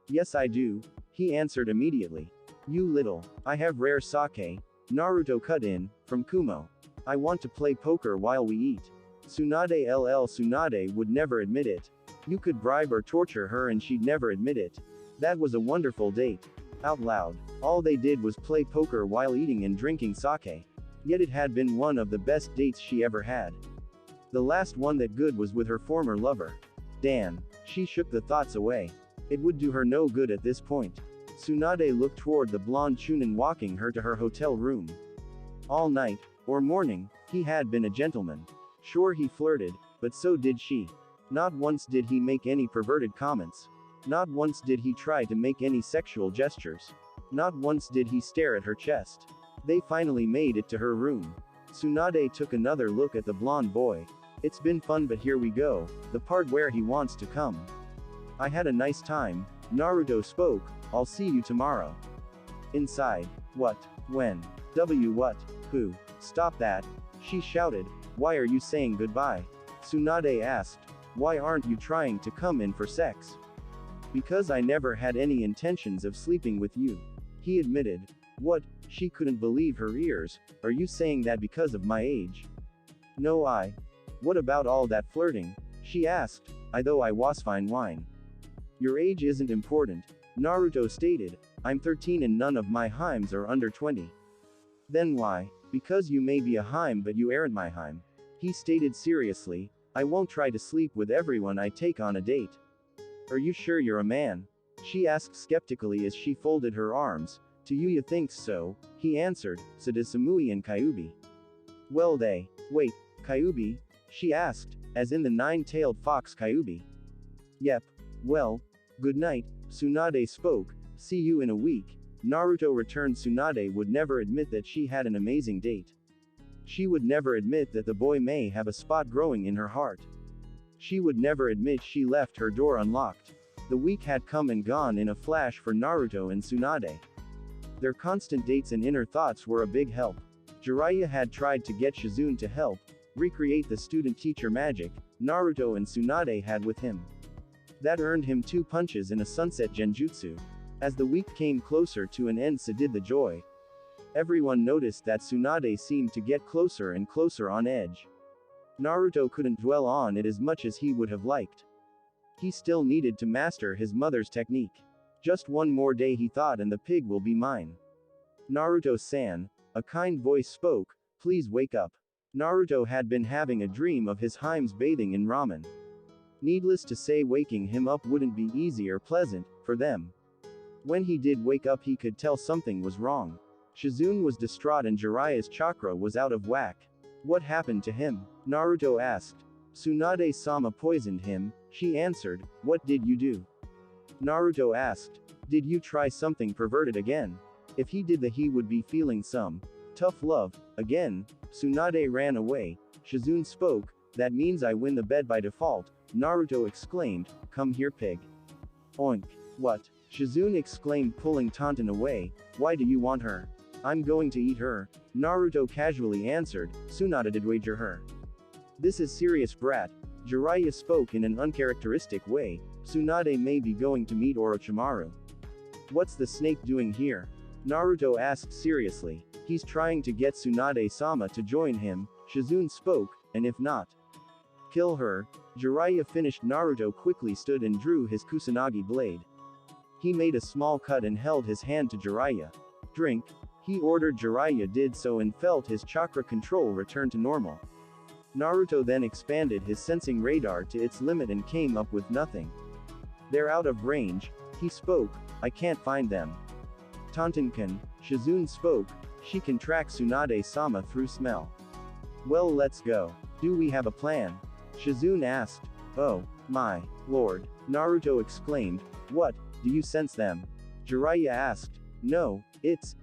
Yes I do, he answered immediately. You little, I have rare sake, Naruto cut in, from Kumo. I want to play poker while we eat. Tsunade would never admit it. You could bribe or torture her and she'd never admit it. That was a wonderful date. Out loud, all they did was play poker while eating and drinking sake. Yet it had been one of the best dates she ever had. The last one that good was with her former lover. Dan. She shook the thoughts away. It would do her no good at this point. Tsunade looked toward the blonde Chunin walking her to her hotel room. All night, or morning, he had been a gentleman. Sure he flirted, but so did she. Not once did he make any perverted comments. Not once did he try to make any sexual gestures. Not once did he stare at her chest. They finally made it to her room. Tsunade took another look at the blonde boy. It's been fun, but here we go, the part where he wants to come. I had a nice time, Naruto spoke. I'll see you tomorrow. Inside. What? When? What? Who? Stop that. She shouted. Why are you saying goodbye? Tsunade asked. Why aren't you trying to come in for sex? Because I never had any intentions of sleeping with you. He admitted. What? She couldn't believe her ears. Are you saying that because of my age? No, What about all that flirting? She asked. I was fine wine. Your age isn't important. Naruto stated, I'm 13 and none of my heims are under 20. Then why? Because you may be a heim but you aren't my heim. He stated seriously, I won't try to sleep with everyone I take on a date. Are you sure you're a man? She asked skeptically as she folded her arms. To you thinks so, he answered, so does Samui and Kyuubi. Well wait, Kyuubi? She asked, as in the nine-tailed fox Kyuubi. Yep. Well, good night, Tsunade spoke, see you in a week. Naruto returned. Tsunade would never admit that she had an amazing date. She would never admit that the boy may have a spot growing in her heart. She would never admit she left her door unlocked. The week had come and gone in a flash for Naruto and Tsunade. Their constant dates and inner thoughts were a big help. Jiraiya had tried to get Shizune to help recreate the student-teacher magic Naruto and Tsunade had with him. That earned him 2 punches in a sunset genjutsu. As the week came closer to an end, so did the joy. Everyone noticed that Tsunade seemed to get closer and closer on edge. Naruto couldn't dwell on it as much as he would have liked. He still needed to master his mother's technique. Just one more day, he thought, and the pig will be mine. Naruto-san, a kind voice spoke, please wake up. Naruto had been having a dream of his heims bathing in ramen. Needless to say, waking him up wouldn't be easy or pleasant for them. When he did wake up, he could tell something was wrong. Shizune was distraught and Jiraiya's chakra was out of whack. What happened to him? Naruto asked. Tsunade-sama poisoned him, she answered. What did you do? Naruto asked. Did you try something perverted again? If he did that, he would be feeling some tough love. Again, Tsunade ran away. Shizune spoke, that means I win the bet by default. Naruto exclaimed, come here, pig. Oink. What? Shizune exclaimed, pulling Taunton away. Why do you want her? I'm going to eat her. Naruto casually answered, Tsunade did wager her. This is serious, brat. Jiraiya spoke in an uncharacteristic way. Tsunade may be going to meet Orochimaru. What's the snake doing here? Naruto asked seriously. He's trying to get Tsunade-sama to join him, Shizune spoke, and if not, kill her. Jiraiya finished. Naruto quickly stood and drew his Kusanagi blade. He made a small cut and held his hand to Jiraiya. Drink. He ordered. Jiraiya did so and felt his chakra control return to normal. Naruto then expanded his sensing radar to its limit and came up with nothing. They're out of range, he spoke, I can't find them. Taunton-kun, Shizune spoke, she can track Tsunade-sama through smell. Well, let's go. Do we have a plan? Shizune asked. Oh, my lord, Naruto exclaimed. What, do you sense them? Jiraiya asked. No, it's.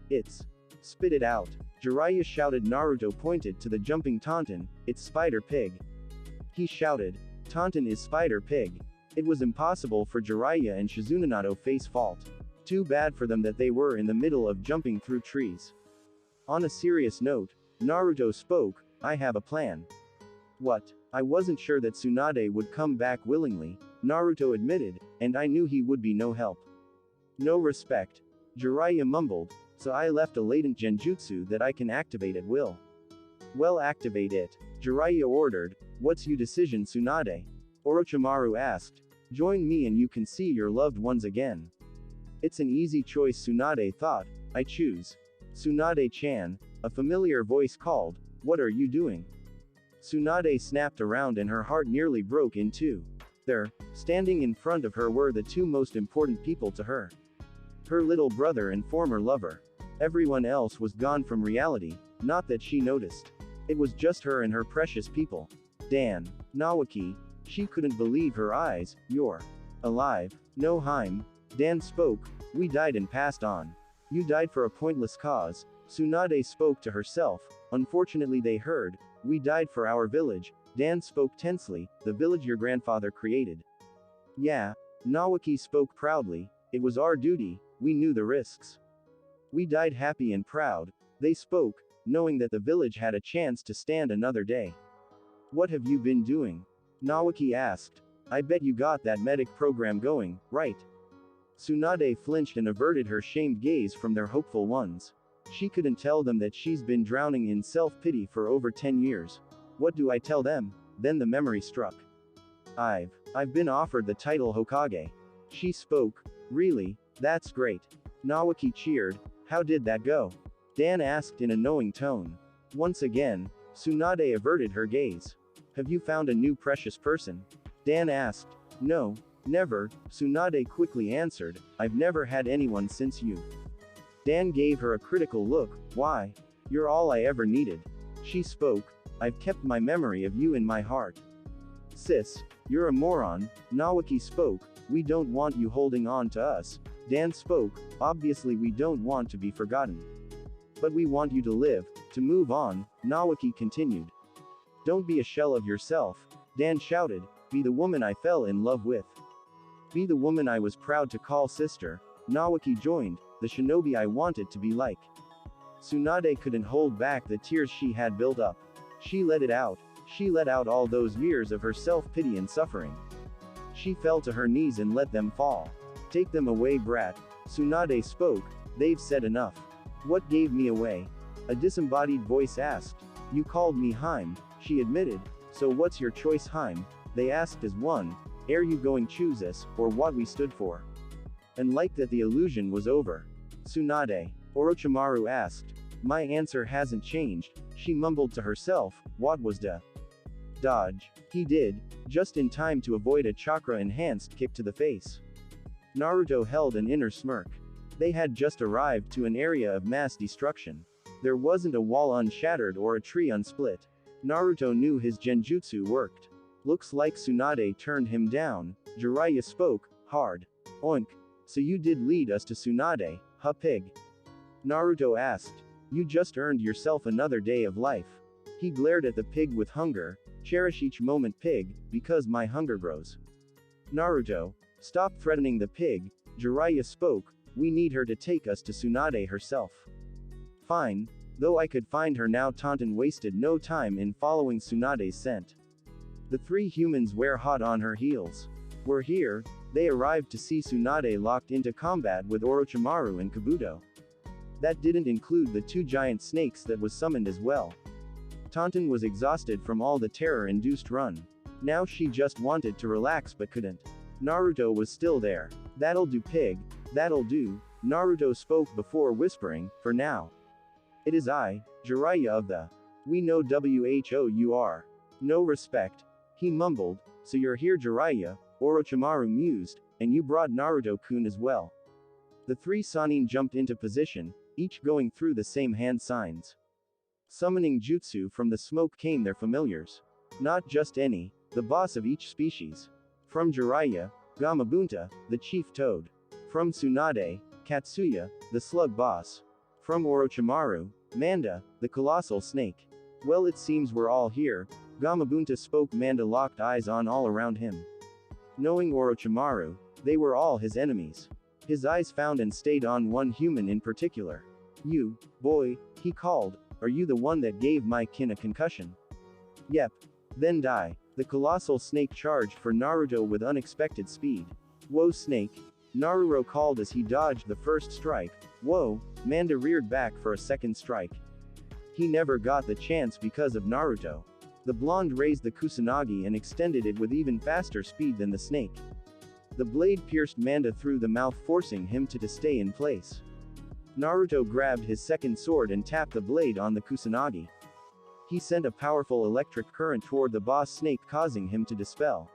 Spit it out. Jiraiya shouted. Naruto pointed to the jumping Taunton, it's Spider Pig. He shouted. Taunton is Spider Pig. It was impossible for Jiraiya and Shizune to face fault. Too bad for them that they were in the middle of jumping through trees. On a serious note, Naruto spoke, I have a plan. What? I wasn't sure that Tsunade would come back willingly, Naruto admitted, and I knew he would be no help. No respect. Jiraiya mumbled, so I left a latent genjutsu that I can activate at will. Well, activate it. Jiraiya ordered. What's your decision, Tsunade? Orochimaru asked. Join me and you can see your loved ones again. It's an easy choice, Tsunade thought. I choose. Tsunade-chan, a familiar voice called. What are you doing? Tsunade snapped around and her heart nearly broke in two. There, standing in front of her were the 2 most important people to her. Her little brother and former lover. Everyone else was gone from reality, not that she noticed. It was just her and her precious people. Dan. Nawaki. She couldn't believe her eyes. You're alive. No, Heim. Dan spoke. We died and passed on. You died for a pointless cause. Tsunade spoke to herself. Unfortunately they heard. We died for our village. Dan spoke tensely. The village your grandfather created. Yeah. Nawaki spoke proudly. It was our duty. We knew the risks. We died happy and proud. They spoke, knowing that the village had a chance to stand another day. What have you been doing? Nawaki asked. I bet you got that medic program going, right? Tsunade flinched and averted her shamed gaze from their hopeful ones. She couldn't tell them that she's been drowning in self-pity for over 10 years. What do I tell them? Then the memory struck. I've been offered the title Hokage. She spoke. Really? That's great. Nawaki cheered. How did that go? Dan asked in a knowing tone. Once again, Tsunade averted her gaze. Have you found a new precious person? Dan asked. No, never, Tsunade quickly answered. I've never had anyone since you. Dan gave her a critical look. Why? You're all I ever needed. She spoke. I've kept my memory of you in my heart. Sis, you're a moron, Nawaki spoke. We don't want you holding on to us. Dan spoke. Obviously we don't want to be forgotten. But we want you to live, to move on, Nawaki continued. Don't be a shell of yourself, Dan shouted. Be the woman I fell in love with. Be the woman I was proud to call sister, Nawaki joined, the shinobi I wanted to be like. Tsunade couldn't hold back the tears she had built up. She let it out. She let out all those years of her self-pity and suffering. She fell to her knees and let them fall. Take them away, brat. Tsunade spoke. They've said enough. What gave me away? A disembodied voice asked. You called me Heim, she admitted. So what's your choice, Heim? They asked as one. Are you going choose us, or what we stood for? And like that the illusion was over. Tsunade. Orochimaru asked. My answer hasn't changed, she mumbled to herself. What was the dodge? He did, just in time to avoid a chakra-enhanced kick to the face. Naruto held an inner smirk. They had just arrived to an area of mass destruction. There wasn't a wall unshattered or a tree unsplit. Naruto knew his genjutsu worked. Looks like Tsunade turned him down, Jiraiya spoke, hard. Oink. So you did lead us to Tsunade, huh pig? Naruto asked. You just earned yourself another day of life. He glared at the pig with hunger. Cherish each moment, pig, because my hunger grows. Naruto. Stop threatening the pig, Jiraiya spoke. We need her to take us to Tsunade herself. Fine. Though I could find her now. Taunton wasted no time in following Tsunade's scent. The three humans were hot on her heels. We're here. They arrived to see Tsunade locked into combat with Orochimaru and Kabuto. That didn't include the two giant snakes that was summoned as well. Taunton was exhausted from all the terror-induced run. Now she just wanted to relax but couldn't. Naruto was still there. That'll do, pig. That'll do, Naruto spoke before whispering, for now. It is I, Jiraiya of the. We know who are. No respect. He mumbled. So you're here, Jiraiya, Orochimaru mused, and you brought Naruto-kun as well. The three Sannin jumped into position, each going through the same hand signs. Summoning jutsu from the smoke came their familiars. Not just any, the boss of each species. From Jiraiya, Gamabunta, the chief toad. From Tsunade, Katsuya, the slug boss. From Orochimaru, Manda, the colossal snake. Well, it seems we're all here, Gamabunta spoke. Manda locked eyes on all around him. Knowing Orochimaru, they were all his enemies. His eyes found and stayed on one human in particular. You, boy, he called, are you the one that gave my kin a concussion? Yep. Then die. The colossal snake charged for Naruto with unexpected speed. Whoa, snake. Naruto called as he dodged the first strike. Whoa, Manda reared back for a second strike. He never got the chance because of Naruto. The blonde raised the Kusanagi and extended it with even faster speed than the snake. The blade pierced Manda through the mouth, forcing him to stay in place. Naruto grabbed his second sword and tapped the blade on the Kusanagi. He sent a powerful electric current toward the boss snake, causing him to dispel.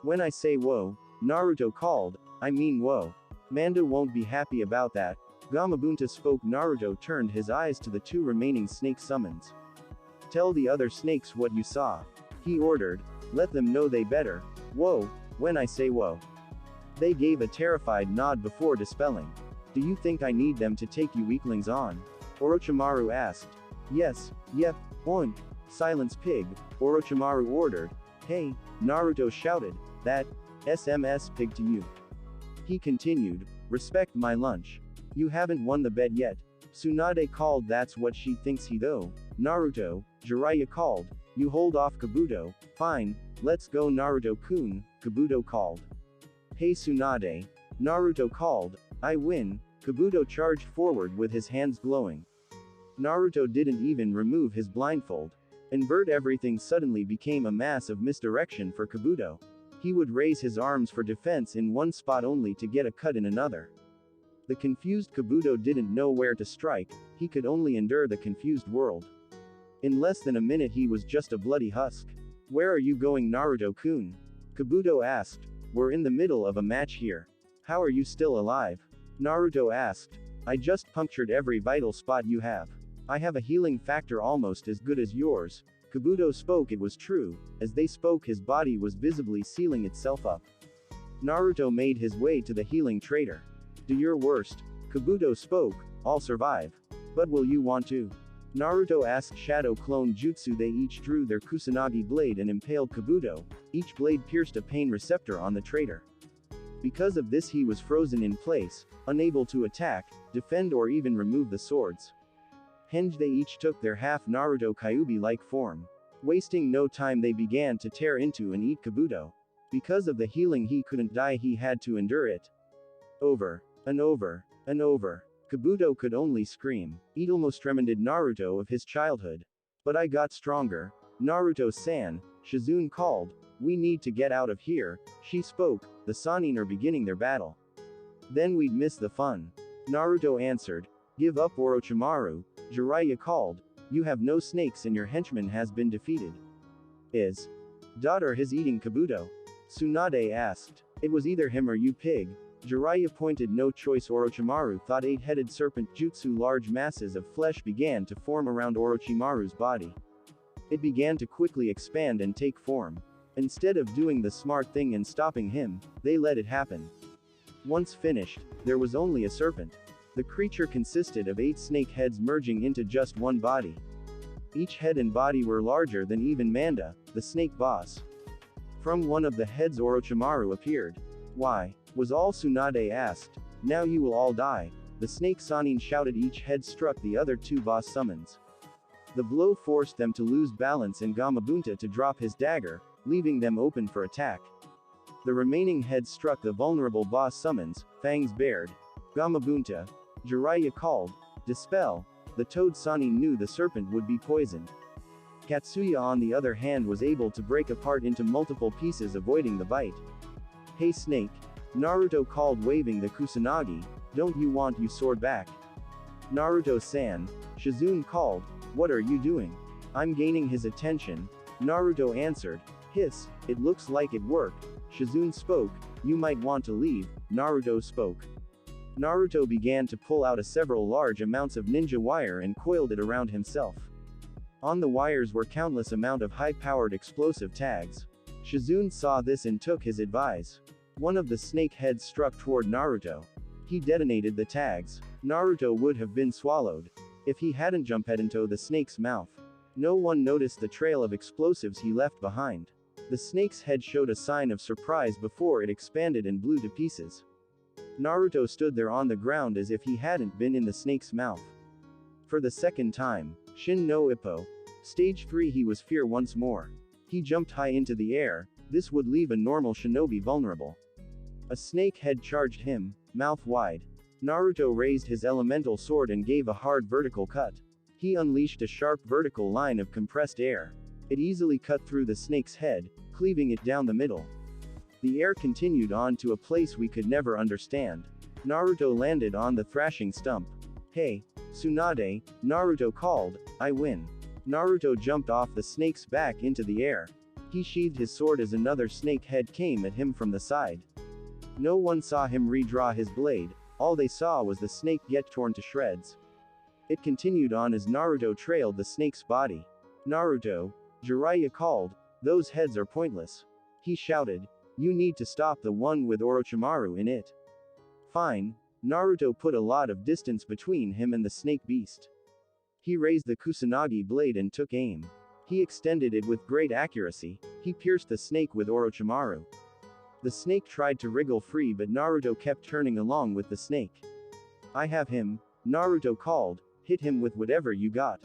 When I say whoa, Naruto called, I mean whoa. Manda won't be happy about that. Gamabunta spoke. Naruto turned his eyes to the two remaining snake summons. Tell the other snakes what you saw. He ordered. Let them know they better. Whoa, when I say whoa. They gave a terrified nod before dispelling. Do you think I need them to take you weaklings on? Orochimaru asked. Yes, yep, oink. Silence, pig, Orochimaru ordered. Hey, Naruto shouted. That, SMS pig to you. He continued. Respect my lunch. You haven't won the bet yet. Tsunade called. That's what she thinks he though. Naruto, Jiraiya called. You hold off Kabuto. Fine, let's go Naruto-kun, Kabuto called. Hey Tsunade. Naruto called. I win. Kabuto charged forward with his hands glowing. Naruto didn't even remove his blindfold. Invert everything suddenly became a mass of misdirection for Kabuto. He would raise his arms for defense in one spot only to get a cut in another. The confused Kabuto didn't know where to strike, he could only endure the confused world. In less than a minute he was just a bloody husk. "Where are you going, Naruto-kun?" Kabuto asked. "We're in the middle of a match here. How are you still alive?" Naruto asked. "I just punctured every vital spot you have. I have a healing factor almost as good as yours." Kabuto spoke. It was true. As they spoke, his body was visibly sealing itself up. Naruto made his way to the healing trader. "Do your worst." Kabuto spoke. "I'll survive. But will you want to?" Naruto asked. Shadow Clone Jutsu. They each drew their Kusanagi blade and impaled Kabuto. Each blade pierced a pain receptor on the trader. Because of this he was frozen in place, unable to attack, defend or even remove the swords. Henge. They each took their half Naruto Kyuubi-like form. Wasting no time they began to tear into and eat Kabuto. Because of the healing he couldn't die, he had to endure it. Over. And over. And over. Kabuto could only scream. "It almost reminded Naruto of his childhood. But I got stronger. Naruto-san," Shizune called. "We need to get out of here." She spoke. "The Sannin are beginning their battle. Then we'd miss the fun." Naruto answered. "Give up, Orochimaru," Jiraiya called. "You have no snakes and your henchman has been defeated." "Is daughter his eating Kabuto?" Tsunade asked. "It was either him or you, pig." Jiraiya pointed. "No choice." Orochimaru thought. Eight-headed serpent jutsu. Large masses of flesh began to form around Orochimaru's body. It began to quickly expand and take form. Instead of doing the smart thing and stopping him, they let it happen. Once finished, there was only a serpent. The creature consisted of 8 snake heads merging into just one body. Each head and body were larger than even Manda, the snake boss. From one of the heads Orochimaru appeared. "Why?" was all Tsunade asked. "Now you will all die," the snake Sannin shouted. Each head struck the other 2 boss summons. The blow forced them to lose balance and Gamabunta to drop his dagger, leaving them open for attack. The remaining heads struck the vulnerable boss summons, fangs bared. "Gamabunta," Jiraiya called. "Dispel." The toad Sannin knew the serpent would be poisoned. Katsuya on the other hand was able to break apart into multiple pieces, avoiding the bite. "Hey snake," Naruto called, waving the Kusanagi, "don't you want your sword back?" "Naruto-san," Shizune called, "what are you doing?" "I'm gaining his attention," Naruto answered. "Hiss, it looks like it worked." Shizune spoke. "You might want to leave," Naruto spoke. Naruto began to pull out several large amounts of ninja wire and coiled it around himself. On the wires were countless amount of high-powered explosive tags. Shizune saw this and took his advice. One of the snake heads struck toward Naruto. He detonated the tags. Naruto would have been swallowed if he hadn't jumped into the snake's mouth. No one noticed the trail of explosives he left behind. The snake's head showed a sign of surprise before it expanded and blew to pieces. Naruto stood there on the ground as if he hadn't been in the snake's mouth. For the second time, Shin no Ippo. Stage 3. He was fear once more. He jumped high into the air. This would leave a normal shinobi vulnerable. A snake head charged him, mouth wide. Naruto raised his elemental sword and gave a hard vertical cut. He unleashed a sharp vertical line of compressed air. It easily cut through the snake's head, cleaving it down the middle. The air continued on to a place we could never understand. Naruto landed on the thrashing stump. "Hey, Tsunade," Naruto called, "I win." Naruto jumped off the snake's back into the air. He sheathed his sword as another snake head came at him from the side. No one saw him redraw his blade, all they saw was the snake get torn to shreds. It continued on as Naruto trailed the snake's body. "Naruto," Jiraiya called, "those heads are pointless." He shouted, "You need to stop the one with Orochimaru in it." "Fine." Naruto put a lot of distance between him and the snake beast. He raised the Kusanagi blade and took aim. He extended it with great accuracy. He pierced the snake with Orochimaru. The snake tried to wriggle free, but Naruto kept turning along with the snake. "I have him," Naruto called. "Hit him with whatever you got."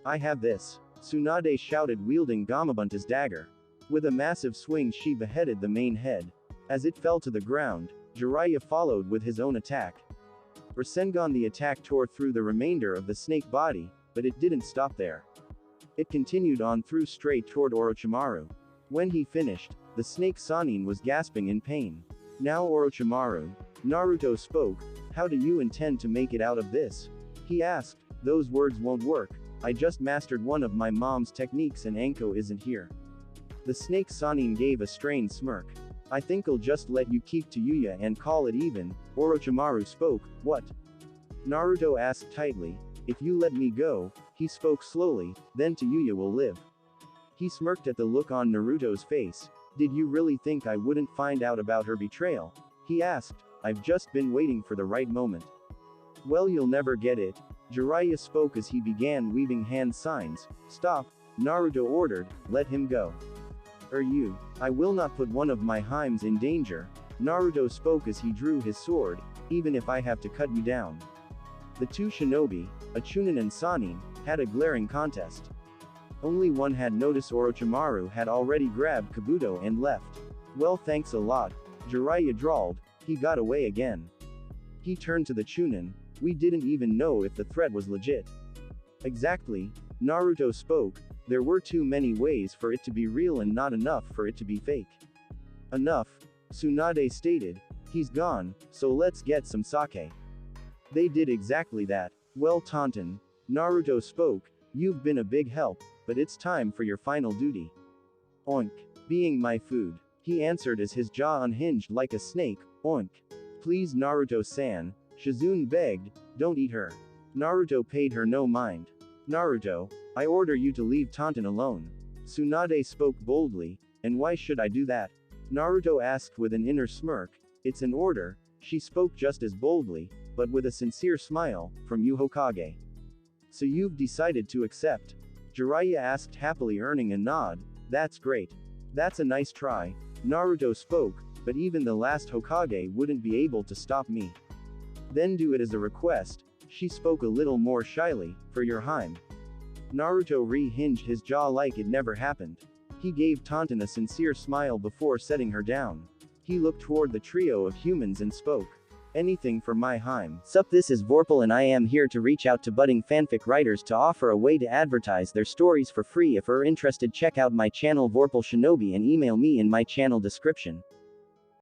"I have this," Tsunade shouted, wielding Gamabunta's dagger. With a massive swing she beheaded the main head. As it fell to the ground, Jiraiya followed with his own attack. Rasengan. The attack tore through the remainder of the snake body, but it didn't stop there. It continued on through straight toward Orochimaru. When he finished, the snake Sannin was gasping in pain. "Now Orochimaru," Naruto spoke. How do you intend to make it out of this? He asked. Those words won't work. I just mastered one of my mom's techniques and Anko isn't here. The snake Sanin gave a strained smirk. I think I'll just let you keep to Yuya and call it even. Orochimaru spoke. What? Naruto asked tightly. If you let me go, he spoke slowly, then to Yuya will live. He smirked at the look on Naruto's face. Did you really think I wouldn't find out about her betrayal? He asked. I've just been waiting for the right moment. Well, you'll never get it. Jiraiya spoke as he began weaving hand signs. Stop, Naruto ordered, let him go. You, I will not put one of my heims in danger. Naruto spoke as he drew his sword, even if I have to cut you down. The two shinobi, a Chunin and Sanin, had a glaring contest. Only one had noticed Orochimaru had already grabbed Kabuto and left. Well, thanks a lot, Jiraiya drawled, he got away again. He turned to the Chunin. We didn't even know if the threat was legit. Exactly, Naruto spoke, there were too many ways for it to be real and not enough for it to be fake. Enough, Tsunade stated, he's gone, so let's get some sake. They did exactly that. Well, Taunton, Naruto spoke, you've been a big help, but it's time for your final duty. Oink. Being my food. He answered as his jaw unhinged like a snake. Oink. Please Naruto-san, Shizune begged, don't eat her. Naruto paid her no mind. Naruto, I order you to leave Taunton alone. Tsunade spoke boldly, and why should I do that? Naruto asked with an inner smirk. It's an order, she spoke just as boldly, but with a sincere smile, from you Hokage. So you've decided to accept? Jiraiya asked happily, earning a nod. That's great. That's a nice try. Naruto spoke, but even the last Hokage wouldn't be able to stop me. Then do it as a request. She spoke a little more shyly, for your Heim. Naruto re-hinged his jaw like it never happened. He gave Taunton a sincere smile before setting her down. He looked toward the trio of humans and spoke. Anything for my Heim. Sup, this is Vorpal and I am here to reach out to budding fanfic writers to offer a way to advertise their stories for free. If you're interested, check out my channel Vorpal Shinobi and email me in my channel description.